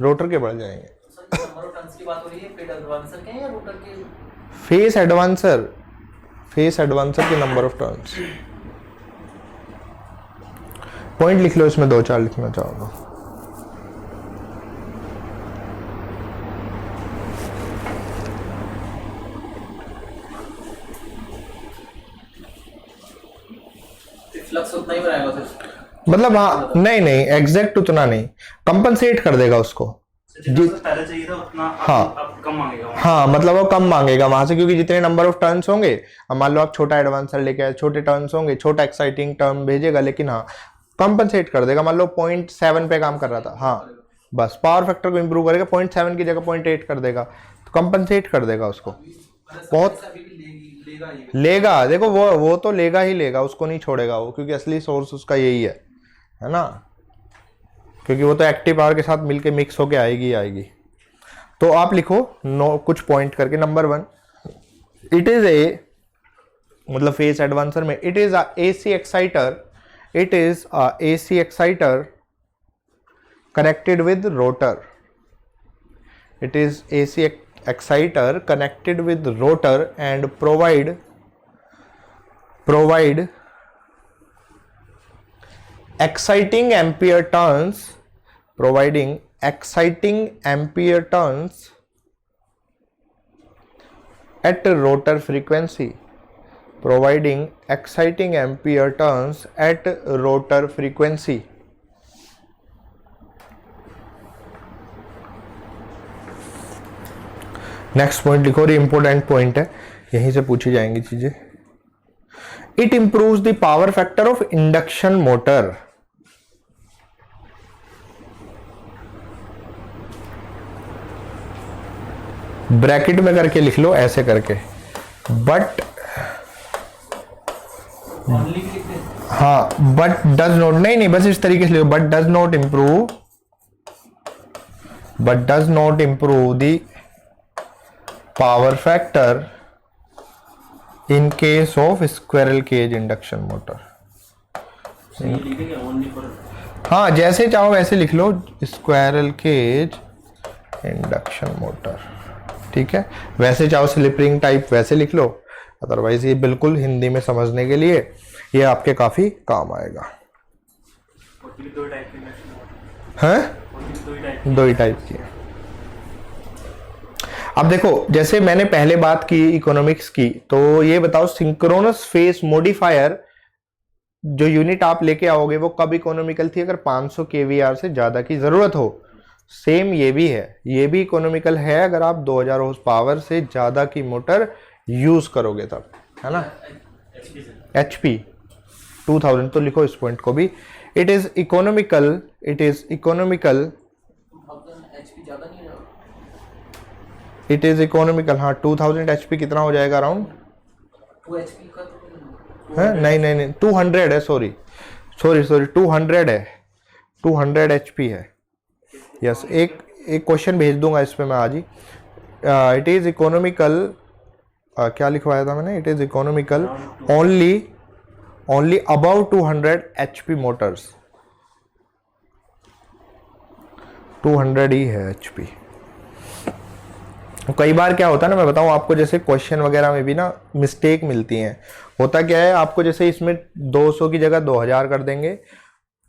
रोटर के बढ़ जाएंगे। सर नंबर ऑफ टर्न्स की बात हो रही है फेड एडवांसर के या रोटर के? फेस एडवांसर के नंबर ऑफ टर्न्स। पॉइंट लिख लो, इसमें 2-4 लिखना चाहोगे। फ्लक्स उतना ही बनाएगा सर। मतलब हाँ, नहीं नहीं, एग्जैक्ट उतना नहीं, कंपनसेट कर देगा उसको। जितना पहले चाहिए था उतना हाँ। अब कम मांगेगा वहाँ। हाँ, मतलब वो कम मांगेगा वहां से, क्योंकि जितने नंबर ऑफ टर्न्स होंगे, अब मान लो आप छोटा एडवांसर लेके आए, छोटे टर्न्स होंगे, छोटा एक्साइटिंग टर्न भेजेगा, लेकिन हाँ कंपनसेट कर देगा। मान लो 0.7 पे काम कर रहा था, हाँ बस पावर फैक्टर को इंप्रूव करेगा, 0.7 की जगह 0.8 कर देगा, तो कंपनसेट कर देगा उसको। बहुत लेगा ये। लेगा, देखो वो तो लेगा ही लेगा, उसको नहीं छोड़ेगा वो, क्योंकि असली सोर्स उसका यही है ना, क्योंकि वो तो एक्टिव पावर के साथ मिलके मिक्स होके आएगी आएगी। तो आप लिखो कुछ पॉइंट करके। नंबर 1, इट इज ए, मतलब फेस एडवांसर में, it is AC exciter, it is a AC exciter connected with rotor. It is AC exciter connected with rotor and provide exciting ampere turns, providing exciting ampere turns at rotor frequency, providing exciting ampere turns at rotor frequency. Next point लिखो, ये important point है, यहीं से पूछी जाएंगी चीजें। It improves the power factor of induction motor. Bracket में करके लिख लो, ऐसे करके, बट हाँ, बट डज नॉट, नहीं बस इस तरीके से लिखो, but does not improve the power factor in case of squirrel cage induction motor. सही लिखे क्या ओनली फॉर? हाँ, जैसे चाहो वैसे लिख लो, स्क्विरल केज इंडक्शन मोटर, ठीक है। वैसे चाहो स्लिप रिंग टाइप वैसे लिख लो, अदरवाइज ये बिल्कुल हिंदी में समझने के लिए ये आपके काफी काम आएगा। दो टाइप की हैं? 2 ही टाइप की। अब देखो, जैसे मैंने पहले बात की इकोनॉमिक्स की, तो ये बताओ सिंक्रोनस फेस मॉडिफायर जो यूनिट आप लेके आओगे वो कब इकोनॉमिकल थी? अगर 500 kVAR से ज्यादा की जरूरत हो। सेम ये भी है, ये भी इकोनॉमिकल है अगर आप 2000 हॉर्स पावर से ज्यादा की मोटर यूज करोगे तब, है ना। HP 2000, तो लिखो इस पॉइंट को भी, इट इज इकोनॉमिकल 2000 HP ज्यादा नहीं है? इट इज इकोनॉमिकल, हाँ 2000 HP कितना हो जाएगा अराउंड? 2 HP का तो है, नहीं 200 है, सॉरी 200 है, 200 HP है। यस, एक क्वेश्चन भेज दूंगा इस पे मैं आज ही। इट इज इकोनॉमिकल, क्या लिखवाया था मैंने? It is economical only about 200 HP motors, 200 ही है HP। कई बार क्या होता है ना, मैं बताऊं आपको, जैसे क्वेश्चन वगैरह में भी ना मिस्टेक मिलती हैं। होता क्या है, आपको जैसे इसमें 200 की जगह 2000 कर देंगे,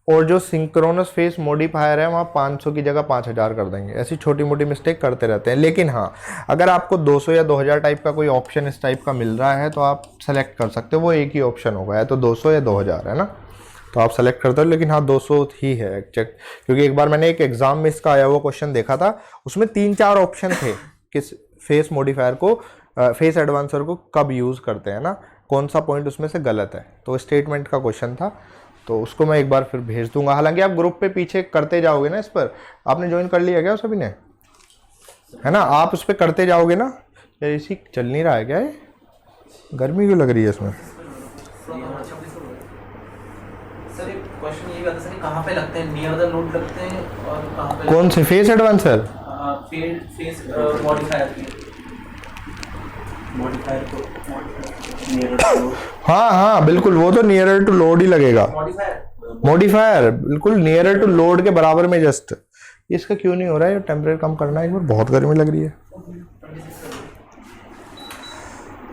और जो सिंक्रोनस फेस मॉडिफायर है वहाँ 500 की जगह 5000 कर देंगे। ऐसी छोटी मोटी मिस्टेक करते रहते हैं। लेकिन हाँ, अगर आपको 200 या 2000 टाइप का कोई ऑप्शन इस टाइप का मिल रहा है तो आप सेलेक्ट कर सकते हो, वो एक ही ऑप्शन होगा, है तो 200 या 2000, है ना, तो आप सेलेक्ट करते हो। लेकिन हाँ 200 ही है एग्जैक्ट, क्योंकि एक बार मैंने एक एग्जाम में इसका आया हुआ क्वेश्चन देखा था, उसमें 3-4 ऑप्शन थे कि फेस मॉडिफायर को, फेस एडवांसर को कब यूज़ करते हैं ना, कौन सा पॉइंट उसमें से गलत है। तो स्टेटमेंट का क्वेश्चन था, तो उसको मैं एक बार फिर भेज दूंगा। हालांकि आप ग्रुप पे पीछे करते जाओगे ना, इस पर आपने ज्वाइन कर लिया क्या सभी ने, है ना? आप उस पर करते जाओगे ना। यार इसी चल नहीं रहा है क्या, ये गर्मी क्यों लग रही है इसमें? सर एक क्वेश्चन ये बता सर, कहाँ पे लगते हैं, नियर द लोड लगते हैं और कहाँ पे कौन से फेस एडवांसर? फेस मॉडिफायर के? मॉडिफायर को नियर टू हाँ हाँ बिल्कुल, वो तो नियरर टू लोड ही लगेगा। मॉडिफायर बिल्कुल नियरर टू लोड के बराबर में जस्ट। इसका क्यों नहीं हो रहा है? टेम्परेचर कम करना है एक बार, बहुत गर्मी लग रही है।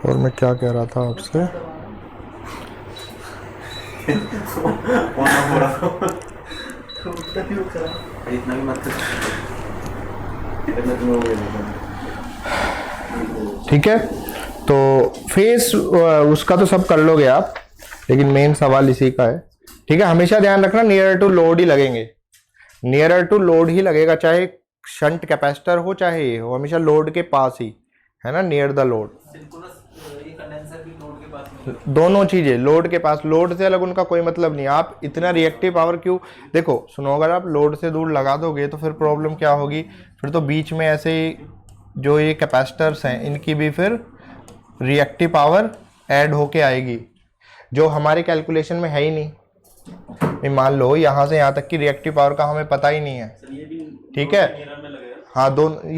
और मैं क्या कह रहा था आपसे? इतना भी मत ठीक है, तो फेस उसका तो सब कर लोगे आप, लेकिन मेन सवाल इसी का है। ठीक है, हमेशा ध्यान रखना नियरर टू लोड ही लगेंगे, नियरर टू लोड ही लगेगा, चाहे शंट कैपेसिटर हो चाहे ये हो, हमेशा लोड के पास ही, है ना, नियर द लोड। कंडेंसर भी लोड के पास नहीं, दोनों चीजें लोड के पास, लोड से अलग उनका कोई मतलब नहीं। आप इतना रिएक्टिव पावर क्यों, देखो सुनो, अगर आप लोड से दूर लगा दोगे तो फिर प्रॉब्लम क्या होगी, फिर तो बीच में ऐसे ही जो ये कैपेसिटर्स हैं इनकी भी फिर रिएक्टिव पावर ऐड होके आएगी, जो हमारे कैलकुलेशन में है ही नहीं। मान लो यहाँ से यहाँ तक की रिएक्टिव पावर का हमें पता ही नहीं है। ठीक है, हाँ दोनों,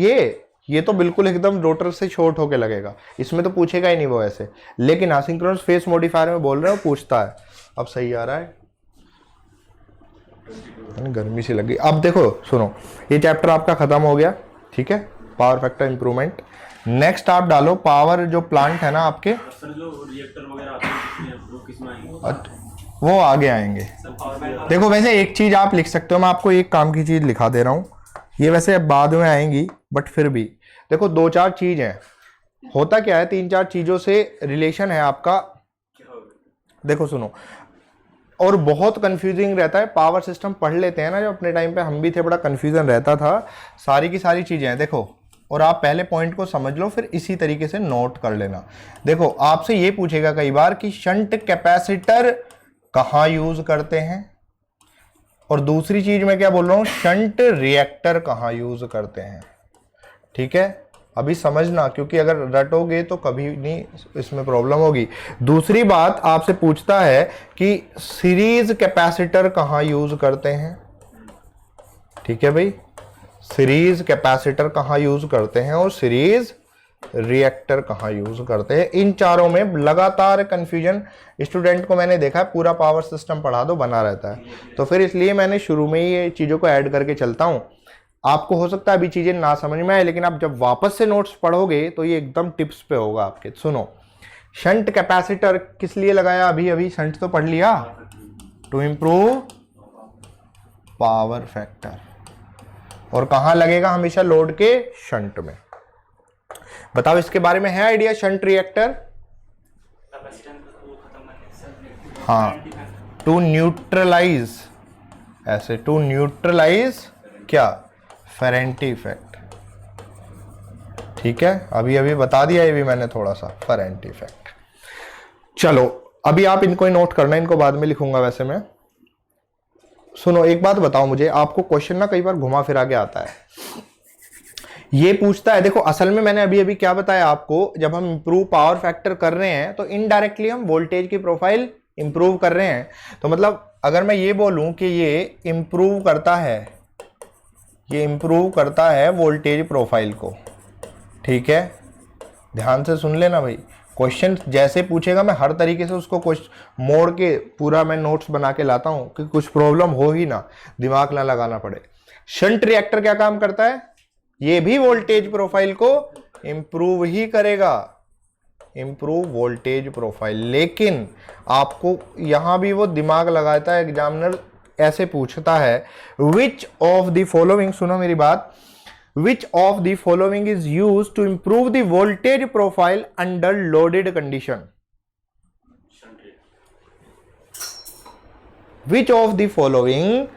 ये तो बिल्कुल एकदम रोटर से शॉर्ट होके लगेगा, इसमें तो पूछेगा ही नहीं वो ऐसे। लेकिन एसिंक्रोनस फेस मॉडिफायर में बोल रहे हो, पूछता है। अब सही आ रहा है, गर्मी सी लगी। अब देखो सुनो, ये चैप्टर आपका खत्म हो गया। ठीक है, पावर फैक्टर इंप्रूवमेंट। नेक्स्ट आप डालो पावर जो प्लांट है ना आपके, सर जो रिएक्टर वगैरह आते हैं वो किसमें आएंगे? वो आगे आएंगे। देखो वैसे एक चीज आप लिख सकते हो, मैं आपको एक काम की चीज लिखा दे रहा हूँ, ये वैसे बाद में आएंगी बट फिर भी देखो 2-4 चीज हैं। होता क्या है, 3-4 चीजों से रिलेशन है आपका। देखो सुनो, और बहुत कंफ्यूजिंग रहता है, पावर सिस्टम पढ़ लेते हैं ना जो अपने टाइम पे, हम भी थे, बड़ा कंफ्यूजन रहता था। सारी की सारी चीजें हैं देखो, और आप पहले पॉइंट को समझ लो, फिर इसी तरीके से नोट कर लेना। देखो आपसे ये पूछेगा कई बार कि शंट कैपेसिटर कहाँ यूज करते हैं, और दूसरी चीज मैं क्या बोल रहा हूं, शंट रिएक्टर कहाँ यूज करते हैं। ठीक है, अभी समझना, क्योंकि अगर रटोगे तो कभी नहीं इसमें प्रॉब्लम होगी। दूसरी बात आपसे पूछता है कि सीरीज कैपेसिटर कहाँ यूज करते हैं। ठीक है भाई, सीरीज कैपेसिटर कहाँ यूज करते हैं और सीरीज रिएक्टर कहाँ यूज करते हैं। इन चारों में लगातार कंफ्यूजन स्टूडेंट को मैंने देखा है, पूरा पावर सिस्टम पढ़ा दो बना रहता है, तो फिर इसलिए मैंने शुरू में ही ये चीजों को ऐड करके चलता हूं। आपको हो सकता है अभी चीजें ना समझ में आए, लेकिन आप जब वापस से नोट्स पढ़ोगे तो ये एकदम टिप्स पे होगा आपके। सुनो, शंट कैपेसिटर किस लिए लगाया, अभी अभी शंट तो पढ़ लिया, टू इंप्रूव पावर फैक्टर, और कहां लगेगा, हमेशा लोड के शंट में। बताओ इसके बारे में है आइडिया, शंट रिएक्टर? हाँ, टू न्यूट्रलाइज, ऐसे टू न्यूट्रलाइज क्या, फेरेंटी इफेक्ट। ठीक है, अभी अभी बता दिया ये भी मैंने थोड़ा सा, फेरेंटी इफेक्ट। चलो अभी आप इनको ही नोट करना, इनको बाद में लिखूंगा वैसे मैं। सुनो एक बात बताओ मुझे, आपको क्वेश्चन ना कई बार घुमा फिरा के आता है, ये पूछता है, देखो असल में मैंने अभी अभी क्या बताया आपको, जब हम इंप्रूव पावर फैक्टर कर रहे हैं तो इनडायरेक्टली हम वोल्टेज की प्रोफाइल इंप्रूव कर रहे हैं। तो मतलब अगर मैं ये बोलूं कि ये इंप्रूव करता है, ये इंप्रूव करता है वोल्टेज प्रोफाइल को। ठीक है, ध्यान से सुन लेना भाई, क्वेश्चन जैसे पूछेगा मैं हर तरीके से उसको मोड़ के पूरा मैं नोट्स बना के लाता हूं कि कुछ प्रॉब्लम हो ही ना, दिमाग ना लगाना पड़े। शंट रिएक्टर क्या काम करता है, ये भी वोल्टेज प्रोफाइल को इंप्रूव ही करेगा, इंप्रूव वोल्टेज प्रोफाइल। लेकिन आपको यहां भी वो दिमाग लगाता है, एग्जामिनर ऐसे पूछता है, विच ऑफ द फॉलोइंग, सुनो मेरी बात, which of the following is use to improve the voltage profile under loaded condition. Which of the following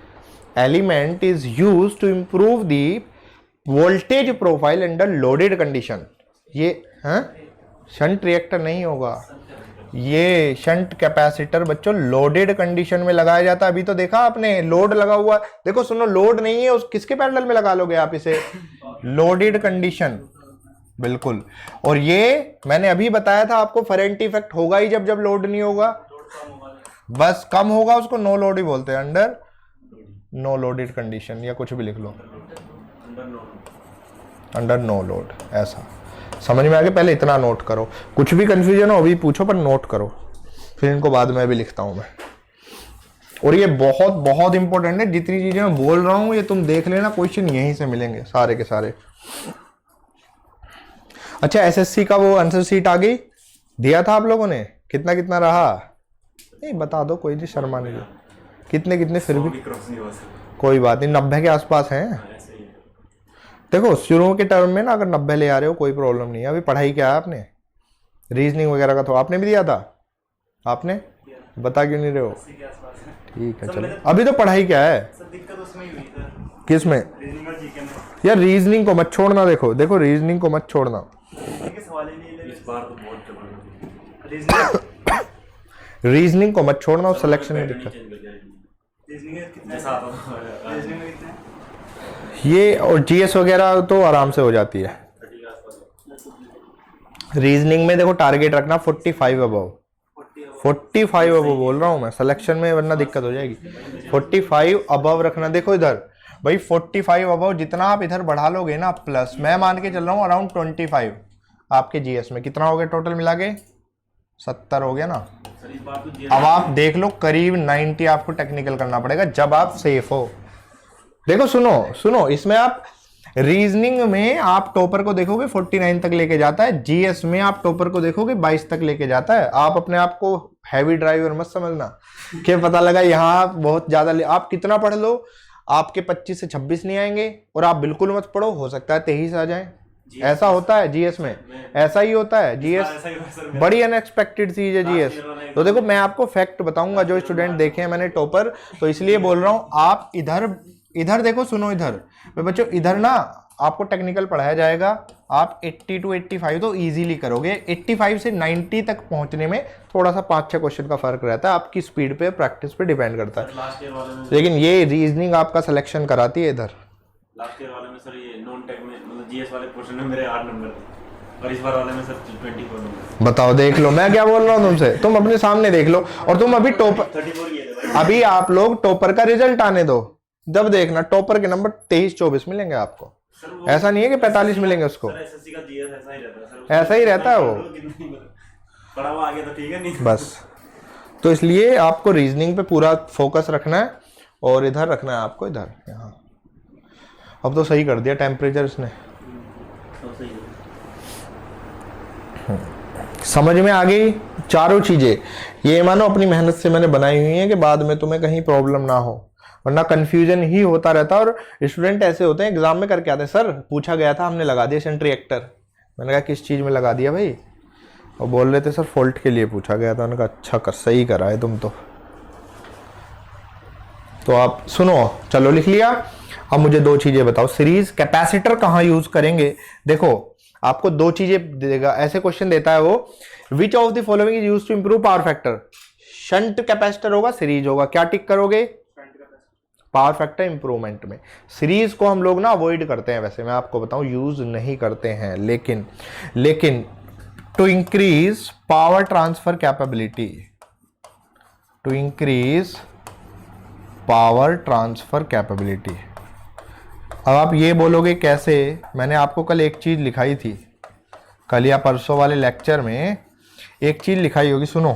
element is use to improve the voltage profile under loaded condition. ये हाँ, shunt reactor नहीं होगा, ये shunt capacitor बच्चों loaded condition में लगाया जाता है। अभी तो देखा आपने लोड लगा हुआ है, देखो सुनो लोड नहीं है उस किसके पैरेलल में लगा लोगे आप इसे, लोडेड कंडीशन, बिल्कुल। और ये मैंने अभी बताया था आपको फेरेंटी इफेक्ट होगा ही जब जब लोड नहीं होगा, बस कम होगा उसको नो लोड ही बोलते हैं, अंडर नो लोडेड कंडीशन, या कुछ भी लिख लो अंडर नो लोड। ऐसा समझ में आ गया, पहले इतना नोट करो, कुछ भी कंफ्यूजन हो अभी पूछो पर नोट करो, फिर इनको बाद में भी लिखता हूं मैं। और ये बहुत बहुत इंपॉर्टेंट है, जितनी चीजें मैं बोल रहा हूं ये तुम देख लेना, क्वेश्चन यहीं से मिलेंगे सारे के सारे। अच्छा एसएससी का वो आंसर शीट आ गई, दिया था आप लोगों ने, कितना कितना रहा, नहीं बता दो कोई नहीं, शर्मा नहीं, कितने कितने फिर भी कोई बात नहीं, 90 के आसपास हैं। देखो शुरू के टर्म में ना अगर 90 ले आ रहे हो कोई प्रॉब्लम नहीं है। अभी पढ़ाई क्या है आपने, रीजनिंग वगैरह का तो आपने भी दिया था, आपने बता क्यों नहीं रहे हो, ठीक है चलो। अभी तो पढ़ाई क्या है, किस में यार, रीजनिंग को मत छोड़ना, देखो देखो रीजनिंग को मत छोड़ना, रीजनिंग को मत छोड़ना, उस सिलेक्शन में दिक्कत ये। और जीएस वगैरह तो आराम से हो जाती है। रीजनिंग में देखो टारगेट रखना 45 अबव, 45 अबव बोल रहा हूं मैं, सिलेक्शन में वरना दिक्कत हो जाएगी। 45 अबव रखना, देखो इधर भाई 45 अबव जितना आप इधर बढ़ा लोगे ना प्लस, मैं मान के चल रहा हूँ अराउंड 25 आपके जीएस में कितना हो गया टोटल मिला के, 70 हो गया ना। अब आप देख लो करीब 90 आपको टेक्निकल करना पड़ेगा जब आप सेफ हो। देखो सुनो सुनो, इसमें आप रीजनिंग में आप टॉपर को देखोगे 49 तक लेके जाता है, जीएस में आप टॉपर को देखोगे 22 तक लेके जाता है। आप अपने आप को हैवी ड्राइवर मत समझना कि पता लगा यहाँ बहुत ज्यादा आप कितना पढ़ लो आपके 25 से 26 नहीं आएंगे, और आप बिल्कुल मत पढ़ो हो सकता है 23 आ जाए। ऐसा होता है जीएस में, ऐसा ही होता है। जीएस बड़ी अनएक्सपेक्टेड चीज है जीएस। तो देखो मैं आपको फैक्ट बताऊंगा, जो स्टूडेंट देखे हैं मैंने टॉपर, तो इसलिए बोल रहा हूं आप इधर इधर देखो, सुनो इधर बच्चों, इधर ना आपको टेक्निकल पढ़ाया जाएगा, आप 80 to 85 तो इजीली करोगे। 85 से 90 तक पहुंचने में थोड़ा सा 5-6 क्वेश्चन का फर्क रहता है, आपकी स्पीड पे प्रैक्टिस पे डिपेंड करता है। लेकिन ये रीजनिंग आपका सिलेक्शन कराती है इधर। लास्ट ईयर वाले में सर ये नॉन टेक में मतलब जीएस वाले पोर्शन में मेरे 8 नंबर थे, और इस बार वाले में सर 24 नंबर। बताओ देख लो मैं क्या बोल रहा हूँ तुमसे, तुम अपने सामने देख लो। और तुम अभी टॉपर, 34 किए थे भाई। अभी आप लोग टॉपर का रिजल्ट आने दो, जब देखना टॉपर के नंबर 23-24 मिलेंगे आपको। ऐसा नहीं है कि 45 मिलेंगे उसको, एसएससी का जीएस ऐसा ही रहता है सर, ऐसा ही रहता है वो, पढ़ा हुआ आगे तो ठीक है नहीं बस। तो इसलिए आपको रीजनिंग पे पूरा फोकस रखना है, और इधर रखना है आपको, इधर यहाँ। अब तो सही कर दिया टेम्परेचर इसने, समझ में आ गई चारों चीजें। ये मानो अपनी मेहनत से मैंने बनाई हुई है कि बाद में तुम्हें कहीं प्रॉब्लम ना हो, वरना कंफ्यूजन ही होता रहता। और स्टूडेंट ऐसे होते हैं एग्जाम में करके आते हैं, सर पूछा गया था हमने लगा दिया शंट रिएक्टर। मैंने कहा किस चीज में लगा दिया भाई, और बोल रहे थे सर फॉल्ट के लिए पूछा गया था। मैंने कहा अच्छा कर, सही करा है तुम तो आप सुनो, चलो लिख लिया। अब मुझे दो चीजें बताओ, सीरीज कैपेसिटर कहाँ यूज करेंगे। देखो आपको दो चीजें देगा, ऐसे क्वेश्चन देता है वो, which of the following is used to improve power factor. Shunt capacitor होगा, सीरीज होगा, क्या टिक करोगे, पावर फैक्टर इंप्रूवमेंट में। सीरीज को हम लोग ना अवॉइड करते हैं, वैसे मैं आपको बताऊं यूज नहीं करते हैं, लेकिन to increase power transfer capability, to increase power transfer capability. अब आप ये बोलोगे कैसे, मैंने आपको कल एक चीज लिखाई थी, कल या परसों वाले लेक्चर में एक चीज लिखाई होगी, सुनो।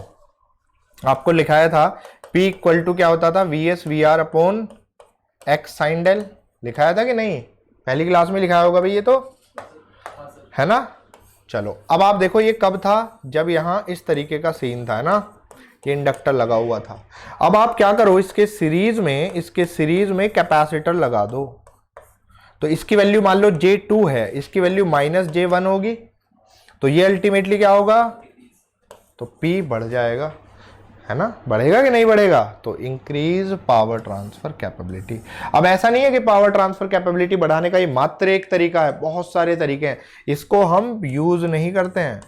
आपको लिखाया था P इक्वल टू क्या होता था, VS VR upon X sine del, लिखाया था कि नहीं, पहली क्लास में लिखाया होगा भाई ये तो, है ना। चलो अब आप देखो ये कब था, जब यहाँ इस तरीके का सीन था ना, ये इंडक्टर लगा हुआ था। अब आप क्या करो, इसके सीरीज में कैपेसिटर लगा दो। तो इसकी वैल्यू मान लो J2 है, इसकी वैल्यू -J1 होगी, तो ये अल्टीमेटली क्या होगा, तो P बढ़ जाएगा, है ना, बढ़ेगा कि नहीं बढ़ेगा, तो इंक्रीज पावर ट्रांसफर कैपेबिलिटी। अब ऐसा नहीं है कि पावर ट्रांसफर कैपेबिलिटी बढ़ाने का ये मात्र एक तरीका है, बहुत सारे तरीके हैं, इसको हम यूज नहीं करते हैं।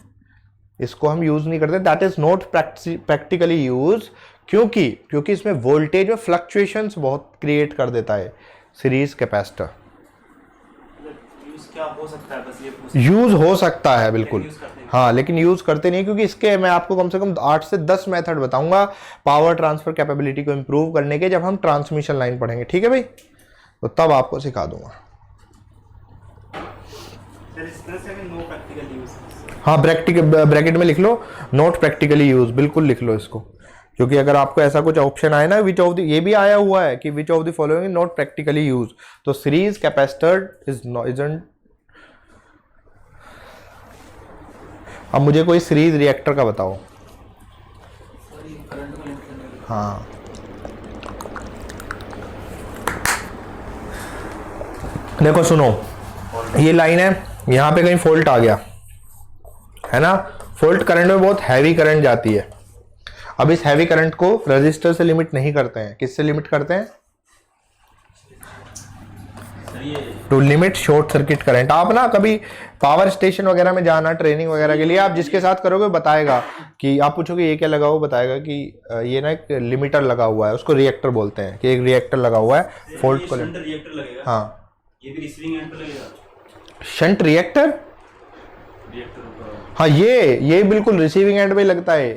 इसको हम यूज नहीं करते, that is not practically use, क्योंकि इसमें वोल्टेज में फ्लक्चुएशंस बहुत क्रिएट कर देता है सीरीज कैपेसिटर। यूज क्या हो सकता है, बस ये पूछ। यूज हो सकता है बिल्कुल, यूज करते हैं। हाँ, लेकिन यूज करते नहीं, क्योंकि इसके मैं आपको कम से कम 8 से 10 मेथड बताऊंगा पावर ट्रांसफर कैपेबिलिटी को इंप्रूव करने के, जब हम ट्रांसमिशन लाइन पढ़ेंगे, ठीक है भाई, तो तब आपको सिखा दूंगा। No practical use. हाँ, ब्रैकेट में लिख लो नॉट प्रैक्टिकली यूज, बिल्कुल लिख लो इसको, क्योंकि अगर आपको ऐसा कुछ ऑप्शन आए ना विच ऑफ द, ये भी आया हुआ है कि विच of the following not practically use, तो सीरीज कैपेसिटर इजंट। अब मुझे कोई सीरीज रिएक्टर का बताओ। करंट को लिंक करने के लिए। हाँ, देखो सुनो, ये लाइन है, यहाँ पे कहीं फॉल्ट आ गया है ना, फॉल्ट करंट में बहुत हैवी करंट जाती है। अब इस हैवी करंट को रेजिस्टर से लिमिट नहीं करते हैं, किससे लिमिट करते हैं? To limit short circuit current. आप ना कभी पावर स्टेशन वगैरह में जाना ट्रेनिंग वगैरह के लिए, आप जिसके साथ करोगे बताएगा कि आप पूछोगे ये क्या लगा हुआ, बताएगा कि ये ना एक लिमिटर लगा हुआ है, उसको रिएक्टर बोलते हैं, कि एक रिएक्टर लगा हुआ है फॉल्ट को। रिएक्टर लगेगा। हाँ, ये भी रिसीविंग एंड पे लगेगा। शंट रिएक्टर, हाँ, ये बिल्कुल रिसीविंग एंड पे लगता है।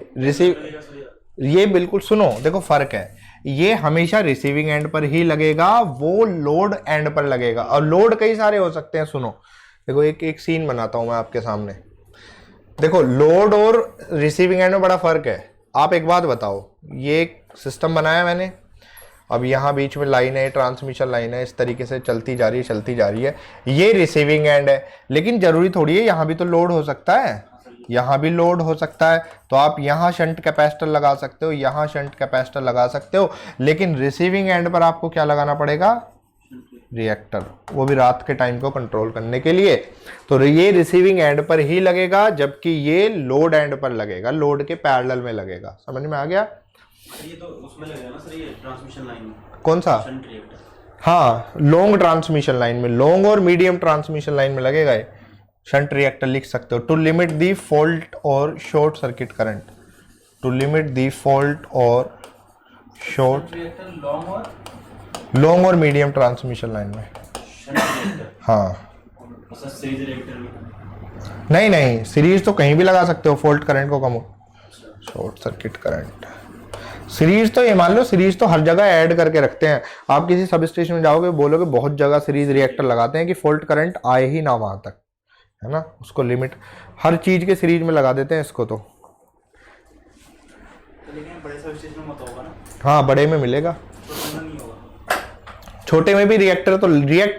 ये बिल्कुल, सुनो देखो फर्क है, ये हमेशा रिसीविंग एंड पर ही लगेगा, वो लोड एंड पर लगेगा, और लोड कई सारे हो सकते हैं। सुनो देखो, एक सीन बनाता हूं मैं आपके सामने, देखो लोड और रिसीविंग एंड में बड़ा फर्क है। आप एक बात बताओ, ये एक सिस्टम बनाया मैंने, अब यहाँ बीच में लाइन है, ट्रांसमिशन लाइन है, इस तरीके से चलती जा रही है, ये रिसीविंग एंड है, लेकिन जरूरी थोड़ी है यहाँ भी तो लोड हो सकता है, यहाँ भी लोड हो सकता है, तो आप यहाँ शंट कैपेसिटर लगा सकते हो, यहाँ शंट कैपेसिटर लगा सकते हो, लेकिन रिसीविंग एंड पर आपको क्या लगाना पड़ेगा? रिएक्टर, वो भी रात के टाइम को कंट्रोल करने के लिए। तो ये रिसीविंग एंड पर ही लगेगा, जबकि ये लोड एंड पर लगेगा, लोड के पैरेलल में लगेगा। समझ में आ गया? ये तो उसमें लगेगा ना सर, ये ट्रांसमिशन लाइन में। कौन सा? Shunt reactor. हाँ, लॉन्ग ट्रांसमिशन लाइन में, लॉन्ग और मीडियम ट्रांसमिशन लाइन में लगेगा ये। शंट रिएक्टर लिख सकते हो, टू लिमिट दी फॉल्ट और short circuit current, to limit the fault और शॉर्ट, लॉन्ग और मीडियम ट्रांसमिशन लाइन में। Shunt reactor. हाँ, सर सीरीज रिएक्टर भी। नहीं, सीरीज तो कहीं भी लगा सकते हो, फॉल्ट करंट को कम हो, शॉर्ट सर्किट करंट। सीरीज तो ये मान लो, सीरीज तो हर जगह ऐड करके रखते हैं। आप किसी सब स्टेशन में जाओगे, बोलोगे बहुत जगह सीरीज रिएक्टर लगाते हैं कि फॉल्ट करंट आए ही ना वहां तक, है ना, उसको लिमिट हर चीज के सीरीज में लगा देते हैं इसको तो। लेकिन बड़े सब स्टेशन में मत होगा ना। हाँ, बड़े में मिलेगा, छोटे में नहीं होगा। छोटे में भी रिएक्टर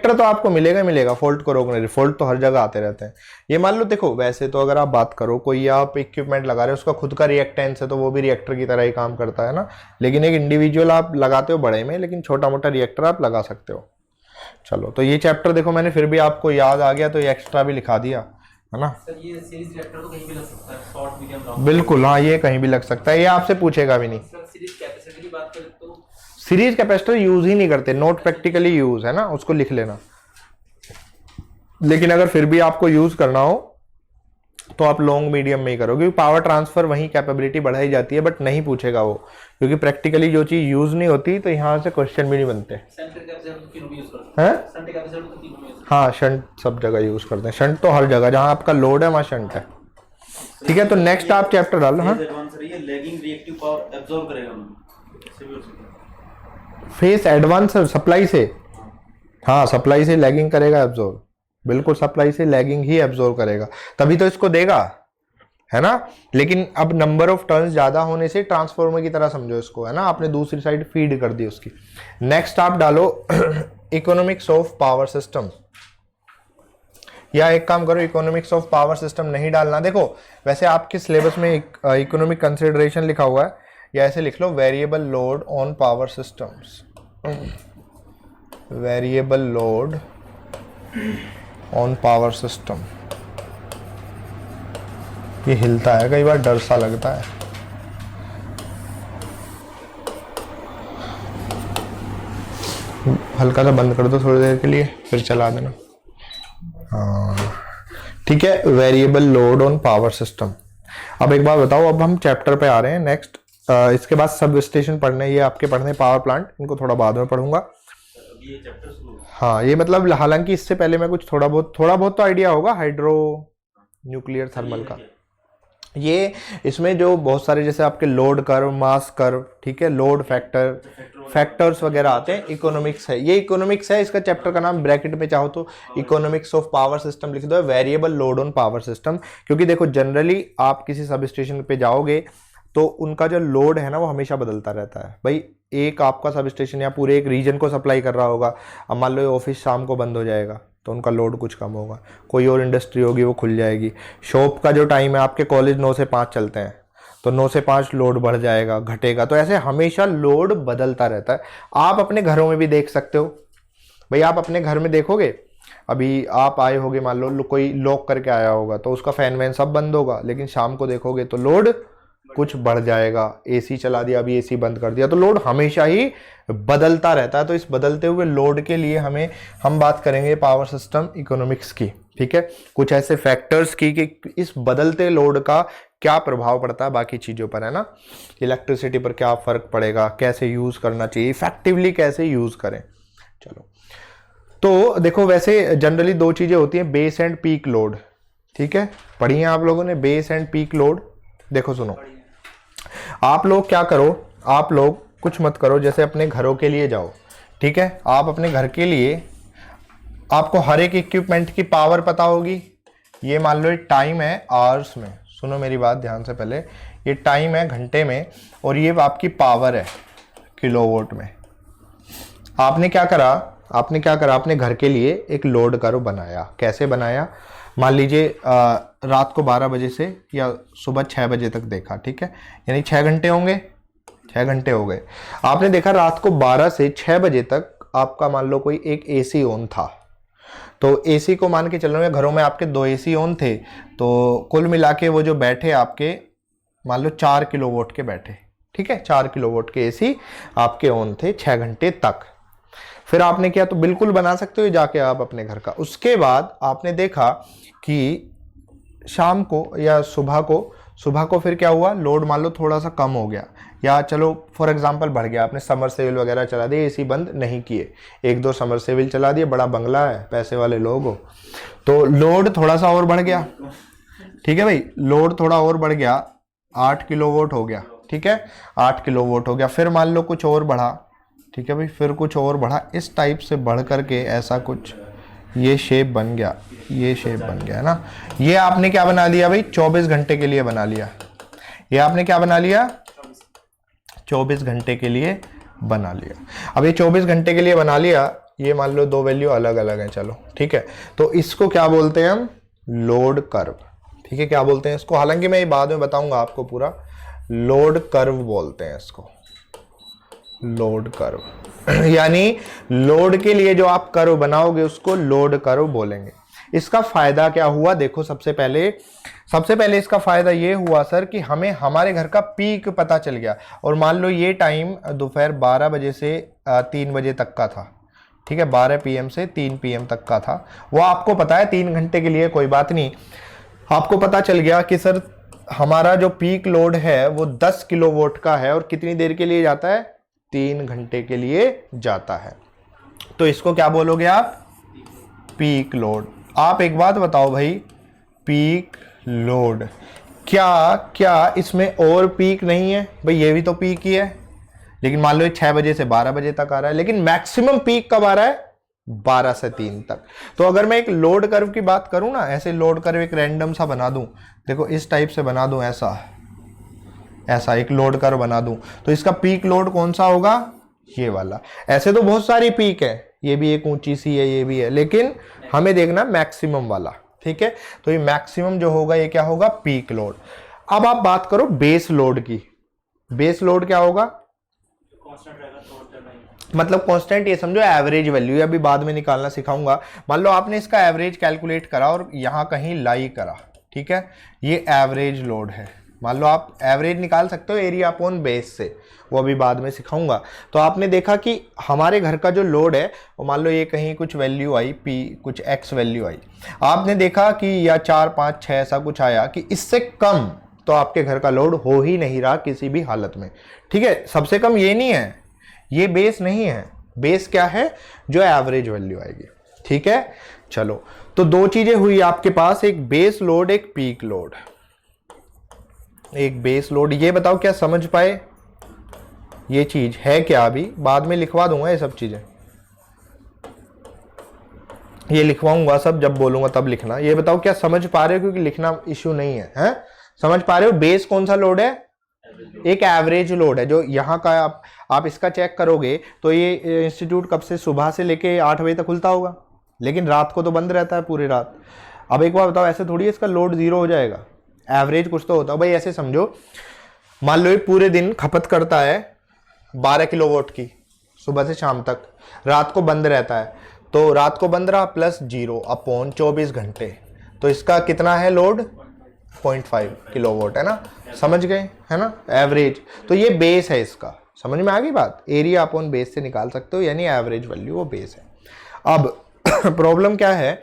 तो आपको मिलेगा फॉल्ट को रोकने। फॉल्ट तो हर जगह आते रहते हैं। ये मान लो, देखो वैसे तो अगर आप बात करो, कोई आप इक्विपमेंट लगा रहे हो, उसका खुद का रिएक्टेंस है, तो वो भी रिएक्टर की तरह ही काम करता है ना, लेकिन एक इंडिविजुअल आप लगाते हो बड़े में, लेकिन छोटा मोटा रिएक्टर आप लगा सकते हो। चलो, तो ये चैप्टर देखो मैंने फिर भी आपको याद आ गया, तो ये एक्स्ट्रा भी लिखा दिया, है ना। सर ये सीरीज रिएक्टर तो कहीं भी लग सकता है, शॉर्ट मीडियम लॉन्ग। बिल्कुल, हाँ, ये कहीं भी लग सकता है, ये आपसे पूछेगा भी नहीं। सर सीरीज कैपेसिटी की बात करें तो सीरीज कैपेसिटर यूज ही नहीं करते, नॉट प्रैक्टिकली यूज, है ना, उसको लिख लेना। लेकिन अगर फिर भी आपको यूज करना हो तो आप लॉन्ग मीडियम में ही करो, क्योंकि पावर ट्रांसफर वहीं कैपेबिलिटी बढ़ाई जाती है, बट नहीं पूछेगा वो, क्योंकि प्रैक्टिकली जो चीज यूज नहीं होती तो यहाँ से क्वेश्चन भी नहीं बनते सेंटर कैपेसिटर तो तीनों में यूज करते हैं। सेंटर कैपेसिटर तो तीनों में यूज हाँ, शंट सब जगह यूज करते हैं, शंट तो हर जगह जहाँ आपका लोड है वहाँ शंट है। ठीक है, तो नेक्स्ट आप चैप्टर डालो। हाँ, ये लैगिंग रिएक्टिव पावर एब्जॉर्ब करेगा मतलब फेस एडवांस सप्लाई से, हाँ, सप्लाई से लैगिंग करेगा एब्जॉर्ब, बिल्कुल सप्लाई से लैगिंग ही एब्जॉर्ब करेगा, तभी तो इसको देगा, है ना। लेकिन अब नंबर ऑफ टर्न्स ज्यादा होने से ट्रांसफार्मर की तरह समझो इसको, है ना, आपने दूसरी साइड फीड कर दी उसकी। नेक्स्ट आप डालो इकोनॉमिक्स ऑफ पावर सिस्टम, या एक काम करो, इकोनॉमिक्स ऑफ पावर सिस्टम नहीं डालना। देखो वैसे आपके सिलेबस में इकोनॉमिक कंसिडरेशन लिखा हुआ है, या ऐसे लिख लो, variable load on power systems, variable load on power system. ये हिलता है कई बार, डर सा लगता है। हल्का सा बंद कर दो थोड़ी देर के लिए, फिर चला देना। हाँ, ठीक है, variable load on power system. अब एक बात बताओ, अब हम चैप्टर पे आ रहे हैं नेक्स्ट। इसके बाद सब स्टेशन पढ़ने, ये आपके पढ़ने पावर प्लांट, इनको थोड़ा बाद में पढ़ूंगा। अभी ये चैप्टर शुरू हुआ। हाँ ये मतलब हालांकि इससे पहले मैं कुछ थोड़ा बहुत तो आइडिया होगा हाइड्रो न्यूक्लियर थर्मल का। ये इसमें जो बहुत सारे जैसे आपके लोड कर्व, मास कर्व, ठीक है, लोड फैक्टर, फैक्टर्स वगैरह आते हैं, इकोनॉमिक्स है, ये इकोनॉमिक्स है। इसका चैप्टर का नाम ब्रैकेट में चाहो तो इकोनॉमिक्स ऑफ पावर सिस्टम लिख दो, variable load on power system. क्योंकि देखो जनरली आप किसी सब स्टेशन पे जाओगे तो उनका जो लोड है ना वो हमेशा बदलता रहता है। भाई एक आपका सब स्टेशन या पूरे एक रीजन को सप्लाई कर रहा होगा, अब मान लो ऑफिस शाम को बंद हो जाएगा तो उनका लोड कुछ कम होगा, कोई और इंडस्ट्री होगी वो खुल जाएगी। शॉप का जो टाइम है, आपके कॉलेज 9 से 5 चलते हैं तो 9 से 5 लोड बढ़ जाएगा, घटेगा, तो ऐसे हमेशा लोड बदलता रहता है। आप अपने घरों में भी देख सकते हो। भाई आप अपने घर में देखोगे, अभी आप आए होगे, मान लो कोई लॉक करके आया होगा तो उसका फैन वैन सब बंद होगा, लेकिन शाम को देखोगे तो लोड कुछ बढ़ जाएगा। एसी चला दिया, अभी एसी बंद कर दिया, तो लोड हमेशा ही बदलता रहता है। तो इस बदलते हुए लोड के लिए हम बात करेंगे पावर सिस्टम इकोनॉमिक्स की, ठीक है, कुछ ऐसे फैक्टर्स की कि इस बदलते लोड का क्या प्रभाव पड़ता है बाकी चीज़ों पर, है ना, इलेक्ट्रिसिटी पर क्या फ़र्क पड़ेगा, कैसे यूज़ करना चाहिए, इफेक्टिवली कैसे यूज़ करें। चलो तो देखो, वैसे जनरली 2 चीज़ें होती हैं, बेस एंड पीक लोड, ठीक है, पढ़ी हैं आप लोगों ने बेस एंड पीक लोड। देखो सुनो, आप लोग क्या करो, आप लोग कुछ मत करो, जैसे अपने घरों के लिए जाओ, ठीक है, आप अपने घर के लिए, आपको हर एक इक्विपमेंट की पावर पता होगी। ये मान लो टाइम है आवर्स में, सुनो मेरी बात ध्यान से पहले, ये टाइम है घंटे में और ये आपकी पावर है किलोवाट में। आपने क्या करा, आपने घर के लिए एक लोड कर्व बनाया। कैसे बनाया, मान लीजिए रात को 12 बजे से या सुबह 6 बजे तक देखा, ठीक है, यानी 6 घंटे होंगे, 6 घंटे हो गए। आपने देखा रात को 12 से 6 बजे तक आपका मान लो कोई एक एसी ऑन था, तो एसी को मान के चल रहे हैं, घरों में आपके 2 एसी ऑन थे, तो कुल मिला के वो जो बैठे आपके मान लो 4 किलोवाट के बैठे, ठीक है, 4 किलोवाट के एसी आपके ऑन थे 6 घंटे तक। फिर आपने किया, तो बिल्कुल बना सकते हो जाके आप अपने घर का। उसके बाद आपने देखा कि शाम को या सुबह को फिर क्या हुआ, लोड मान लो थोड़ा सा कम हो गया, या चलो फॉर एग्जांपल बढ़ गया, आपने समर सेविल वगैरह चला दिए, एसी बंद नहीं किए, 1-2 समर सेविल चला दिए, बड़ा बंगला है, पैसे वाले लोग हो, तो लोड थोड़ा सा और बढ़ गया, ठीक है भाई, लोड थोड़ा और बढ़ गया, 8 किलोवाट हो गया, ठीक है, 8 किलोवाट हो गया। फिर मान लो कुछ और बढ़ा, ठीक है भाई, फिर कुछ और बढ़ा, इस टाइप से बढ़ करके ऐसा कुछ ये शेप बन गया, ये शेप बन गया है ना। ये आपने क्या बना लिया भाई, 24 घंटे के लिए बना लिया। ये आपने क्या बना लिया, 24 घंटे के लिए बना लिया। अब ये 24 घंटे के लिए बना लिया, ये मान लो 2 वैल्यू अलग अलग हैं, चलो ठीक है, तो इसको क्या बोलते हैं हम, लोड कर्व, ठीक है, क्या बोलते हैं इसको, हालांकि मैं ये बाद में बताऊंगा आपको पूरा, लोड कर्व बोलते हैं इसको, लोड कर्व यानी लोड के लिए जो आप कर्व बनाओगे उसको लोड कर्व बोलेंगे। इसका फायदा क्या हुआ, देखो सबसे पहले इसका फायदा ये हुआ सर कि हमें हमारे घर का पीक पता चल गया, और मान लो ये टाइम दोपहर 12 बजे से 3 बजे तक का था, ठीक है, 12 PM से 3 PM तक का था, वो आपको पता है 3 घंटे के लिए, कोई बात नहीं, आपको पता चल गया कि सर हमारा जो पीक लोड है वो 10 किलोवाट का है और कितनी देर के लिए जाता है, 3 घंटे के लिए जाता है, तो इसको क्या बोलोगे आप, पीक लोड। आप एक बात बताओ भाई, पीक लोड, क्या इसमें और पीक नहीं है भाई, ये भी तो पीक ही है, लेकिन मान लो 6 बजे से 12 बजे तक आ रहा है, लेकिन मैक्सिमम पीक कब आ रहा है, 12 से 3 तक। तो अगर मैं एक लोड कर्व की बात करूं ना, ऐसे लोड कर्व एक रैंडम सा बना दूं, देखो इस टाइप से बना दूं, ऐसा एक लोड कर्व बना दूं, तो इसका पीक लोड कौन सा होगा, ये वाला। ऐसे तो बहुत सारी पीक है, ये भी एक ऊंची सी है, ये भी है, लेकिन हमें देखना मैक्सिमम वाला, ठीक है, तो ये मैक्सिमम जो होगा ये क्या होगा, पीक लोड। अब आप बात करो बेस लोड की, बेस लोड क्या होगा, मतलब कांस्टेंट, ये समझो एवरेज वैल्यू, अभी बाद में निकालना सिखाऊंगा। मान लो आपने इसका एवरेज कैलकुलेट करा और यहां कहीं लाई करा, ठीक है, ये एवरेज लोड है, मान लो आप एवरेज निकाल सकते हो एरिया अपॉन बेस से, वो अभी बाद में सिखाऊंगा। तो आपने देखा कि हमारे घर का जो लोड है वो मान लो ये कहीं कुछ वैल्यू आई, पी कुछ एक्स वैल्यू आई, आपने देखा कि या 4, 5, 6 ऐसा कुछ आया कि इससे कम तो आपके घर का लोड हो ही नहीं रहा किसी भी हालत में। ठीक है, सबसे कम ये नहीं है, ये बेस नहीं है। बेस क्या है? जो एवरेज वैल्यू आएगी। ठीक है, चलो तो दो चीजें हुई आपके पास, एक बेस लोड, एक पीक लोड। एक बेस लोड, ये बताओ क्या समझ पाए? ये चीज है क्या? अभी बाद में लिखवा दूंगा ये सब चीजें, ये लिखवाऊंगा सब, जब बोलूंगा तब लिखना। ये बताओ क्या समझ पा रहे हो? क्योंकि लिखना इश्यू नहीं है, हैं? समझ पा रहे हो? बेस कौन सा लोड है? एक एवरेज लोड है जो यहाँ का आप इसका चेक करोगे तो ये इंस्टीट्यूट कब से, सुबह से लेके 8 बजे तक खुलता होगा, लेकिन रात को तो बंद रहता है पूरी रात। अब एक बार बताओ, ऐसे थोड़ी है इसका लोड जीरो हो जाएगा, एवरेज कुछ तो होता है भाई। ऐसे समझो, मान लो ये पूरे दिन खपत करता है 12 किलोवाट की, सुबह से शाम तक, रात को बंद रहता है, तो रात को बंद रहा प्लस 0/24 घंटे, तो इसका कितना है लोड? 0.5 किलोवाट, है ना? समझ गए, है ना? एवरेज, तो ये बेस है इसका। समझ में आ गई बात? एरिया अपॉन बेस से निकाल सकते हो, यानी एवरेज वैल्यू वो बेस है। अब प्रॉब्लम क्या है,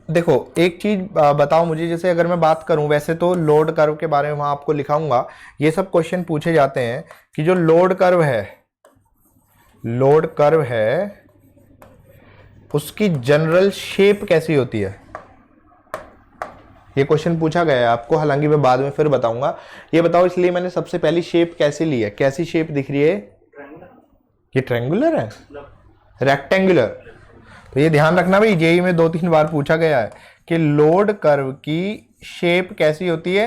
देखो एक चीज बताओ मुझे, जैसे अगर मैं बात करूं, वैसे तो लोड कर्व के बारे में वहां आपको लिखाऊंगा, ये सब क्वेश्चन पूछे जाते हैं कि जो लोड कर्व है, लोड कर्व है उसकी जनरल शेप कैसी होती है, ये क्वेश्चन पूछा गया है आपको। हालांकि मैं बाद में फिर बताऊंगा। ये बताओ, इसलिए मैंने सबसे पहली शेप कैसी ली है? कैसी शेप दिख रही है? ये ट्रायंगुलर है, रेक्टेंगुलर। तो ये ध्यान रखना भाई, जेई में 2-3 बार पूछा गया है कि लोड कर्व की शेप कैसी होती है?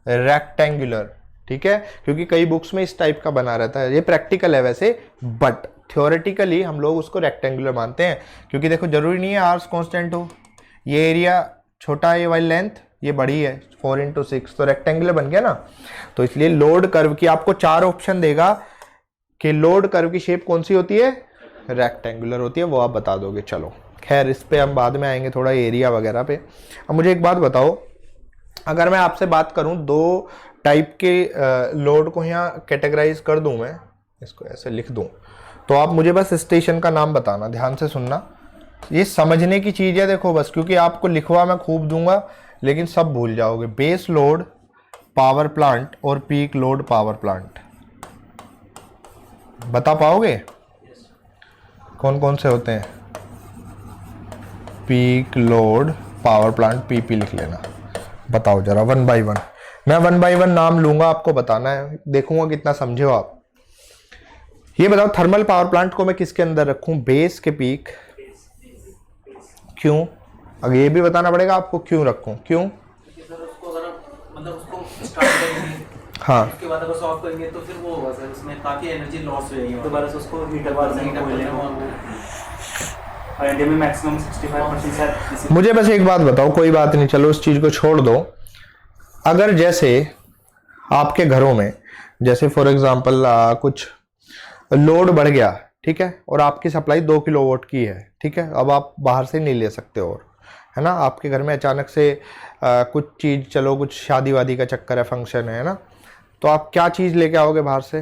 रेक्टेंगुलर। ठीक है, क्योंकि कई बुक्स में इस टाइप का बना रहता है। ये प्रैक्टिकल है वैसे, बट थ्योरेटिकली हम लोग उसको रेक्टेंगुलर मानते हैं, क्योंकि देखो जरूरी नहीं है आर्स कांस्टेंट हो। ये एरिया छोटा है, ये वाली लेंथ ये बड़ी है, 4x6, तो रेक्टेंगुलर बन गया ना। तो इसलिए लोड कर्व की आपको 4 ऑप्शन देगा कि लोड कर्व की शेप कौन सी होती है? रेक्टेंगुलर होती है, वो आप बता दोगे। चलो खैर, इस पे हम बाद में आएंगे, थोड़ा एरिया वगैरह पे। अब मुझे एक बात बताओ, अगर मैं आपसे बात करूं, 2 टाइप के लोड को यहाँ कैटेगराइज कर दूं, मैं इसको ऐसे लिख दूं, तो आप मुझे बस स्टेशन का नाम बताना, ध्यान से सुनना। ये समझने की चीज है, देखो बस, क्योंकि आपको लिखवा मैं खूब दूंगा लेकिन सब भूल जाओगे। बेस लोड पावर प्लांट और पीक लोड पावर प्लांट बता पाओगे कौन कौन से होते हैं? Peak load power plant, PP लिख लेना। बताओ जरा 1 बाय 1, मैं 1 बाय 1 नाम लूंगा, आपको बताना है, देखूंगा कितना समझे हो आप। ये बताओ, थर्मल पावर प्लांट को मैं किसके अंदर रखूं? बेस के पीक? क्यों? अब ये भी बताना पड़ेगा आपको क्यों रखूं, क्यों? क्योंकि सर उसको अगर मतलब उसको स्टार्ट करेंगे, हाँ, उसके बाद अगर सॉल्व करेंगे तो फिर वो होगा सर, उसमें काफी एनर्जी लॉस हो जाएगी, दोबारा से उसको हीटर दोबारा करना से हीटअप बोलने करना को। वो। और इंडिया में मैक्सिमम 65% शायद। मुझे बस एक बात बताओ, कोई बात नहीं, चलो उस चीज को छोड़ दो। अगर जैसे आपके घरों में, जैसे फॉर एग्जांपल कुछ लोड बढ़ गया, ठीक है, और आपकी सप्लाई 2 किलोवाट की है, ठीक है, अब आप बाहर से नहीं ले सकते, और है ना, आपके घर में अचानक से कुछ चीज़, चलो कुछ शादी वादी का चक्कर है, फंक्शन है ना, तो आप क्या चीज़ लेके आओगे बाहर से?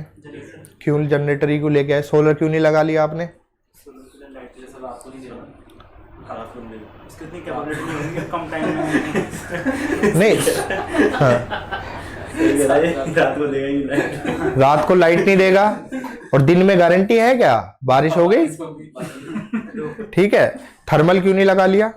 क्यों जनरेटर ही क्यों लेके आए? सोलर क्यों नहीं लगा लिया आपने? जैसे आपको नहीं देना, खराब कर देगा। उसकी इतनी कैपेबिलिटी नहीं होगी, कम टाइम में नहीं, हाँ, रात को देगा ही नहीं। रात को लाइट नहीं देगा, और दिन में गारंटी है क्या? बारिश हो गई, ठीक है, थर्मल क्यों नहीं लगा लिया?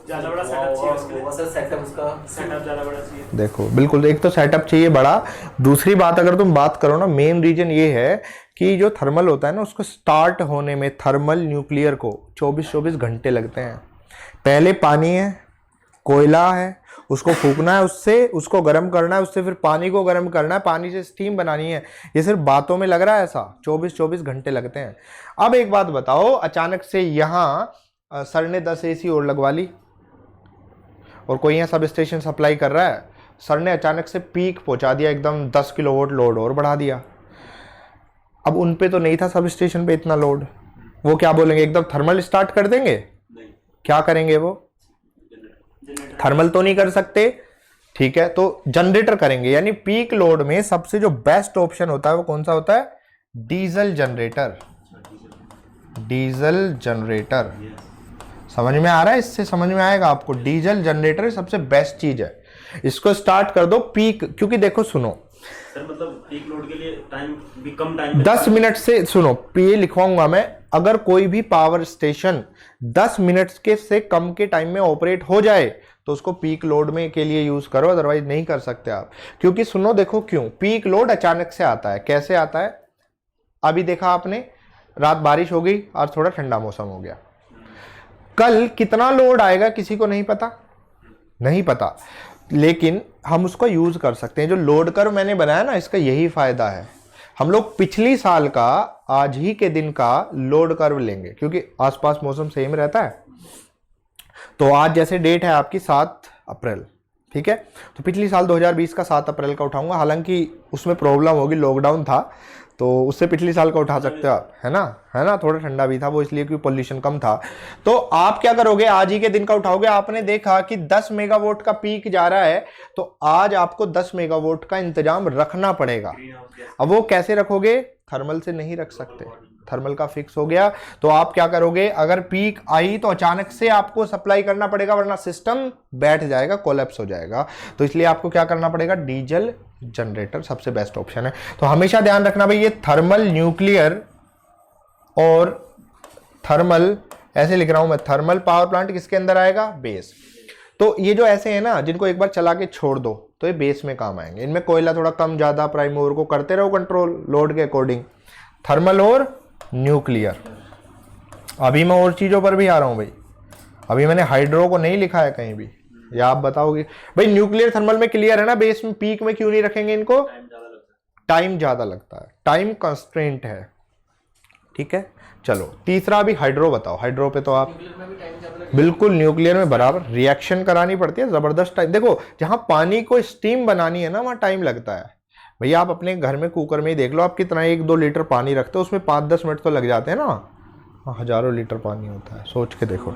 ज्यादा बड़ा सेटअप चाहिए उसके लिए। वो सर सेटअप उसका सेटअप ज्यादा बड़ा चाहिए। देखो बिल्कुल, एक तो सेटअप चाहिए बड़ा, दूसरी बात अगर तुम बात करो ना, मेन रीजन ये है कि जो थर्मल होता है ना, उसको स्टार्ट होने में थर्मल न्यूक्लियर को 24-24 घंटे लगते हैं। पहले पानी है, कोयला है, उसको फूकना है, उससे उसको गर्म करना है, उससे फिर पानी को गर्म करना है, पानी से स्टीम बनानी है। ये सिर्फ बातों में लग रहा है ऐसा, 24-24 घंटे लगते हैं। अब एक बात बताओ, अचानक से यहाँ सर ने 10 AC और लगवा ली, और कोई यहाँ सब स्टेशन सप्लाई कर रहा है, सर ने अचानक से पीक पहुंचा दिया, एकदम 10 किलोवाट लोड और बढ़ा दिया। अब उन पे तो नहीं था सब स्टेशन पे इतना लोड, वो क्या बोलेंगे? एकदम थर्मल स्टार्ट कर देंगे? क्या करेंगे वो? थर्मल तो नहीं कर सकते, ठीक है, तो जनरेटर करेंगे। यानी पीक लोड में सबसे जो बेस्ट ऑप्शन होता है वो कौन सा होता है? Diesel generator. डीजल जनरेटर, समझ में आ रहा है? इससे समझ में आएगा आपको, डीजल जनरेटर सबसे बेस्ट चीज है। इसको स्टार्ट कर दो पीक, क्योंकि देखो सुनो सर, मतलब पीक लोड के लिए टाइम भी कम टाइम 10 मिनट से, सुनो ये लिखवाऊंगा मैं, अगर कोई भी पावर स्टेशन 10 मिनट के से कम के टाइम में ऑपरेट हो जाए तो उसको पीक लोड में के लिए यूज करो, अदरवाइज नहीं कर सकते आप। क्योंकि सुनो देखो क्यों, पीक लोड अचानक से आता है। कैसे आता है? अभी देखा आपने, रात बारिश हो गई और थोड़ा ठंडा मौसम हो गया। कल कितना लोड आएगा किसी को नहीं पता, नहीं पता, लेकिन हम उसको यूज कर सकते हैं। जो लोड कर्व मैंने बनाया ना, इसका यही फायदा है। हम लोग पिछली साल का आज ही के दिन का लोड कर्व लेंगे, क्योंकि आसपास मौसम सेम रहता है। तो आज जैसे डेट है आपकी 7 अप्रैल, ठीक है, तो पिछली साल 2020 का 7 अप्रैल का उठाऊंगा। हालांकि उसमें प्रॉब्लम होगी, लॉकडाउन था, तो उससे पिछली साल का उठा सकते हो आप, है ना, है ना। थोड़ा ठंडा भी था वो, इसलिए क्योंकि पोल्यूशन कम था। तो आप क्या करोगे, आज ही के दिन का उठाओगे। आपने देखा कि 10 मेगावाट का पीक जा रहा है, तो आज आपको 10 मेगावाट का इंतजाम रखना पड़ेगा। अब वो कैसे रखोगे? थर्मल से नहीं रख सकते, थर्मल का फिक्स हो गया। तो आप क्या करोगे, अगर पीक आई तो अचानक से आपको सप्लाई करना पड़ेगा, वरना सिस्टम बैठ जाएगा, कोलैप्स हो जाएगा। तो इसलिए आपको क्या करना पड़ेगा, डीजल जनरेटर सबसे बेस्ट ऑप्शन है। तो हमेशा ध्यान रखना भाई, ये थर्मल, न्यूक्लियर और थर्मल, ऐसे लिख रहा हूं मैं, थर्मल पावर प्लांट किसके अंदर आएगा, बेस। तो ये जो ऐसे है ना, जिनको एक बार चला के छोड़ दो तो ये बेस में काम आएंगे। इनमें कोयला थोड़ा कम ज्यादा, प्राइम मूवर को करते रहो कंट्रोल लोड के अकॉर्डिंग। थर्मल और न्यूक्लियर। अभी मैं और चीजों पर भी आ रहा हूं भाई, अभी मैंने हाइड्रो को नहीं लिखा है कहीं भी, या आप बताओगे भाई न्यूक्लियर थर्मल में क्लियर है ना, बेस में पीक में क्यों नहीं रखेंगे इनको? टाइम ज्यादा लगता है, टाइम कंस्ट्रेंट है, ठीक है। चलो तीसरा भी हाइड्रो बताओ। हाइड्रो पे तो आप बिल्कुल, न्यूक्लियर में बराबर रिएक्शन करानी पड़ती है, जबरदस्त टाइम। देखो जहां पानी को स्टीम बनानी है ना, वहां टाइम लगता है भैया। आप अपने घर में कुकर में ही देख लो, आप कितना 1-2 लीटर पानी रखते हो, उसमें 5-10 मिनट तो लग जाते हैं ना, हजारों लीटर पानी होता है, सोच के देखो।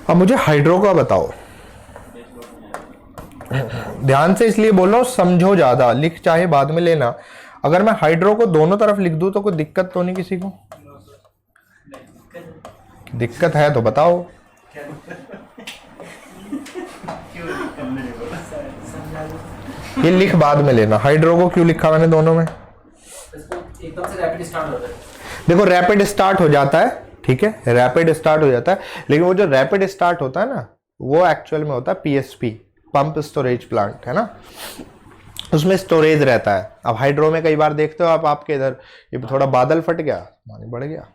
अब मुझे हाइड्रो का बताओ, ध्यान से इसलिए बोल रहा हूं, समझो ज्यादा, लिख चाहे बाद में लेना। अगर मैं हाइड्रो को दोनों तरफ लिख दूं तो कोई दिक्कत तो नहीं किसी को? दिक्कत है तो बताओ। ये लिख बाद में लेना, हाइड्रो को क्यों लिखा मैंने दोनों में? एकदम से रैपिड स्टार्ट होता है। देखो रैपिड स्टार्ट हो जाता है, ठीक है, रैपिड स्टार्ट हो जाता है, लेकिन वो जो रैपिड स्टार्ट होता है ना, वो एक्चुअल में होता है पीएसपी, पंप स्टोरेज प्लांट, है ना, उसमें स्टोरेज रहता है। अब हाइड्रो में कई बार देखते हो आप, आपके इधर ये थोड़ा बादल फट गया, पानी बढ़ गया,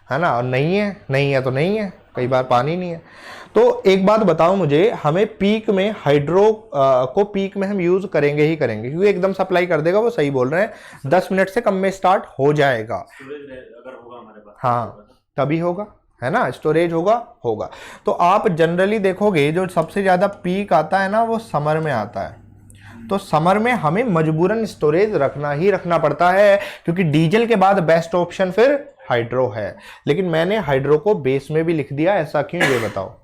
है ना, और नहीं है, नहीं है तो नहीं है, कई बार पानी नहीं है। तो एक बात बताओ मुझे, हमें पीक में हाइड्रो को पीक में हम यूज करेंगे ही करेंगे, क्योंकि एकदम सप्लाई कर देगा, वो सही बोल रहे हैं, 10 मिनट से कम में स्टार्ट हो जाएगा। अगर होगा हमारे पास, हाँ तभी होगा, है ना, स्टोरेज होगा। तो आप जनरली देखोगे जो सबसे ज्यादा पीक आता है ना, वो समर में आता है। तो समर में हमें मजबूरन स्टोरेज रखना ही रखना पड़ता है, क्योंकि डीजल के बाद बेस्ट ऑप्शन फिर हाइड्रो है। लेकिन मैंने हाइड्रो को बेस में भी लिख दिया, ऐसा क्यों, ये बताओ।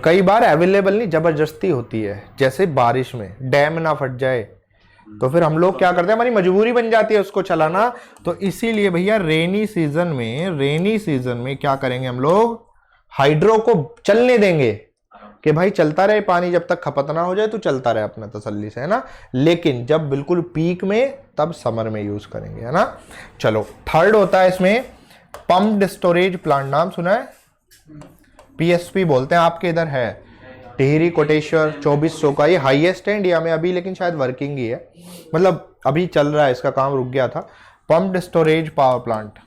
कई बार अवेलेबल नहीं, जबरदस्ती होती है, जैसे बारिश में डैम ना फट जाए तो फिर हम लोग क्या करते हैं, हमारी मजबूरी बन जाती है उसको चलाना। तो इसीलिए भैया रेनी सीजन में क्या करेंगे हम लोग, हाइड्रो को चलने देंगे कि भाई चलता रहे, पानी जब तक खपत ना हो जाए तो चलता रहे अपना तसल्ली से, है ना। लेकिन जब बिल्कुल पीक में, तब समर में यूज करेंगे, है ना। चलो थर्ड होता है इसमें पंप्ड स्टोरेज प्लांट, नाम सुना है, पीएसपी बोलते हैं, आपके इधर है टिहरी कोटेश्वर 2400 का, ये हाईएस्ट है इंडिया में अभी, लेकिन शायद वर्किंग ही है, मतलब अभी चल रहा है, इसका काम रुक गया था। Pumped storage power plant,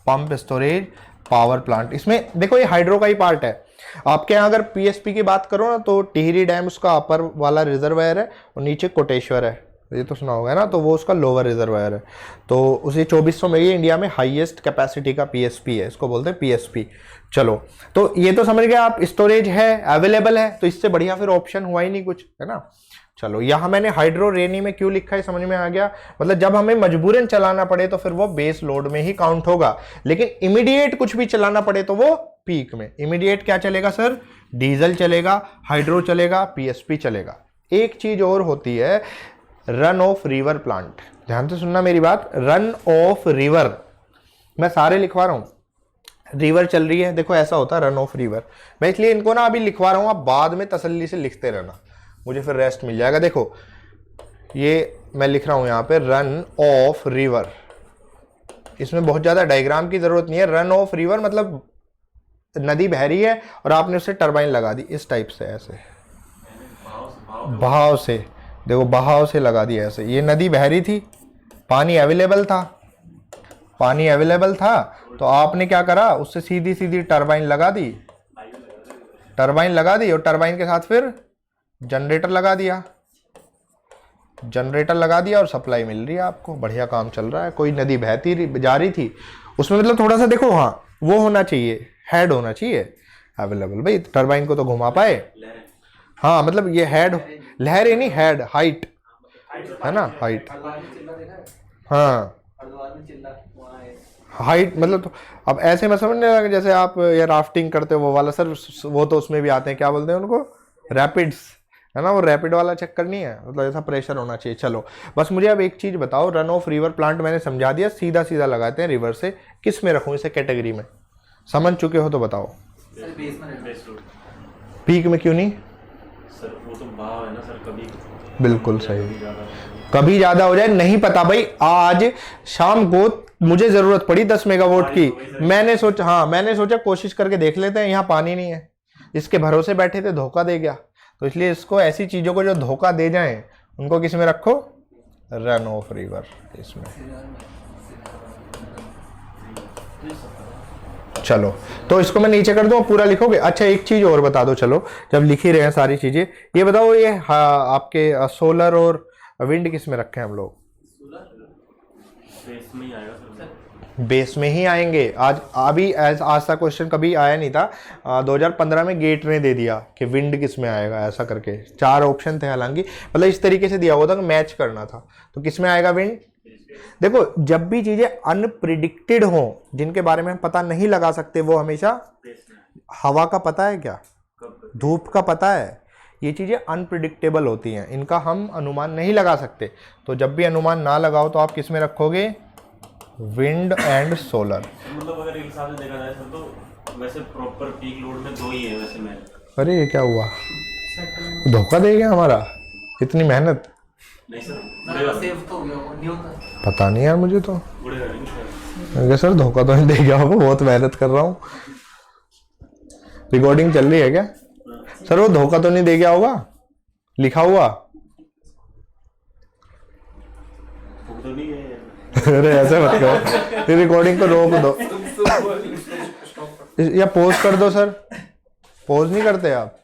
pump storage power plant, इसमें देखो ये हाइड्रो का ही पार्ट है। आपके यहाँ अगर पीएसपी की बात करो ना, तो टिहरी डैम उसका अपर वाला रिजर्वायर है और नीचे कोटेश्वर है, ये तो सुना होगा ना, तो वो उसका लोअर रिजर्वायर है। तो उसी 2400 में, ये इंडिया में हाईएस्ट कैपेसिटी का पीएसपी है, इसको बोलते हैं पीएसपी। चलो तो ये तो समझ गए आप, स्टोरेज है, अवेलेबल है, तो इससे बढ़िया फिर ऑप्शन हुआ ही नहीं कुछ, है ना। चलो यहाँ मैंने हाइड्रो रेनी में क्यों लिखा है समझ में आ गया, मतलब जब हमें मजबूरन चलाना पड़े तो फिर वो बेस लोड में ही काउंट होगा, लेकिन इमीडिएट कुछ भी चलाना पड़े तो वो पीक में। इमीडिएट क्या चलेगा सर, डीजल चलेगा, हाइड्रो चलेगा, पीएसपी चलेगा। एक चीज और होती है, रन ऑफ रिवर प्लांट, ध्यान से सुनना मेरी बात, रन ऑफ रिवर, मैं सारे लिखवा रहा हूँ। रिवर चल रही है, देखो ऐसा होता है रन ऑफ रिवर। मैं इसलिए इनको ना अभी लिखवा रहा हूँ, आप बाद में तसल्ली से लिखते रहना, मुझे फिर रेस्ट मिल जाएगा। देखो ये मैं लिख रहा हूँ यहाँ पे रन ऑफ रिवर, इसमें बहुत ज़्यादा डायग्राम की ज़रूरत नहीं है। रन ऑफ रिवर मतलब नदी बह रही है और आपने उससे टरबाइन लगा दी इस टाइप से, ऐसे बहाव से, देखो बहाव से लगा दिया ऐसे। ये नदी बह रही थी, पानी अवेलेबल था, पानी अवेलेबल था, तो आपने क्या करा, उससे सीधी सीधी टरबाइन लगा दी, टरबाइन लगा दी और टरबाइन के साथ फिर जनरेटर लगा दिया, जनरेटर लगा दिया और सप्लाई मिल रही है आपको, बढ़िया काम चल रहा है। कोई नदी बहती जा रही थी उसमें, मतलब थोड़ा सा देखो, हाँ वो होना चाहिए, हेड होना चाहिए अवेलेबल, भाई टरबाइन को तो घुमा पाए। हाँ मतलब ये हेड, लहर ही नहीं, हेड, हाइट है ना, हाइट, हाँ हाइट मतलब तो अब ऐसे मैं समझने लगा जैसे आप ये राफ्टिंग करते हो वो वाला सर, वो तो उसमें भी आते हैं, क्या बोलते हैं उनको, रैपिड्स, है ना, वो रैपिड वाला चक्कर नहीं है, मतलब ऐसा प्रेशर होना चाहिए। चलो बस मुझे अब एक चीज़ बताओ, रन ऑफ रिवर प्लांट मैंने समझा दिया, सीधा सीधा लगाते हैं रिवर से, किस में रखूँ इसे कैटेगरी में, समझ चुके हो तो बताओ। पीक में क्यों नहीं सर? वो तो भाव है ना सर, कभी बिल्कुल सही, कभी ज़्यादा हो जाए नहीं पता भाई। आज शाम को मुझे ज़रूरत पड़ी 10 मेगावाट की, मैंने सोचा, हाँ मैंने सोचा कोशिश करके देख लेते हैं, यहाँ पानी नहीं है, इसके भरोसे बैठे थे, धोखा दे गया। तो इसलिए इसको, ऐसी चीज़ों को जो धोखा दे जाएं उनको किस में रखो, रन ऑफ रिवर इसमें। चलो तो इसको मैं नीचे कर दूं, पूरा लिखोगे? अच्छा एक चीज़ और बता दो, चलो जब लिख ही रहे हैं सारी चीज़ें, ये बताओ ये आपके सोलर और विंड किस में रखे हैं हम लोग? बेस में ही आएगा सर। बेस में ही आएंगे। अभी आज तक क्वेश्चन कभी आया नहीं था, 2015 में गेट ने दे दिया कि विंड किस में आएगा, ऐसा करके 4 ऑप्शन थे, हालांकि मतलब इस तरीके से दिया हुआ था कि मैच करना था, तो किस में आएगा विंड। देखो जब भी चीजें अनप्रिडिक्टेड हो, जिनके बारे में हम पता नहीं लगा सकते, वो हमेशा, हवा का पता है क्या, धूप का पता है, ये चीजें अनप्रिडिक्टेबल होती हैं, इनका हम अनुमान नहीं लगा सकते। तो जब भी अनुमान ना लगाओ तो आप किस में रखोगे, विंड एंड सोलर। मतलब अगर एक हिसाब से देखा जाए सर तो वैसे प्रॉपर पीक लोड में 2 ही है वैसे मैं। अरे ये क्या हुआ, धोखा दे गया हमारा, इतनी मेहनत। नहीं सर, सेव तो हो गया, वो नहीं होता, पता नहीं यार मुझे तो, बुढ़ेगा नहीं सर धोखा तो नहीं दे गया होगा, बहुत मेहनत कर रहा हूँ। रिकॉर्डिंग चल रही है क्या सर? वो धोखा तो नहीं दे गया होगा लिखा हुआ? तो नहीं है। अरे ऐसे मत करो, रिकॉर्डिंग को रोक दो या पोज कर दो सर, पोज नहीं करते आप?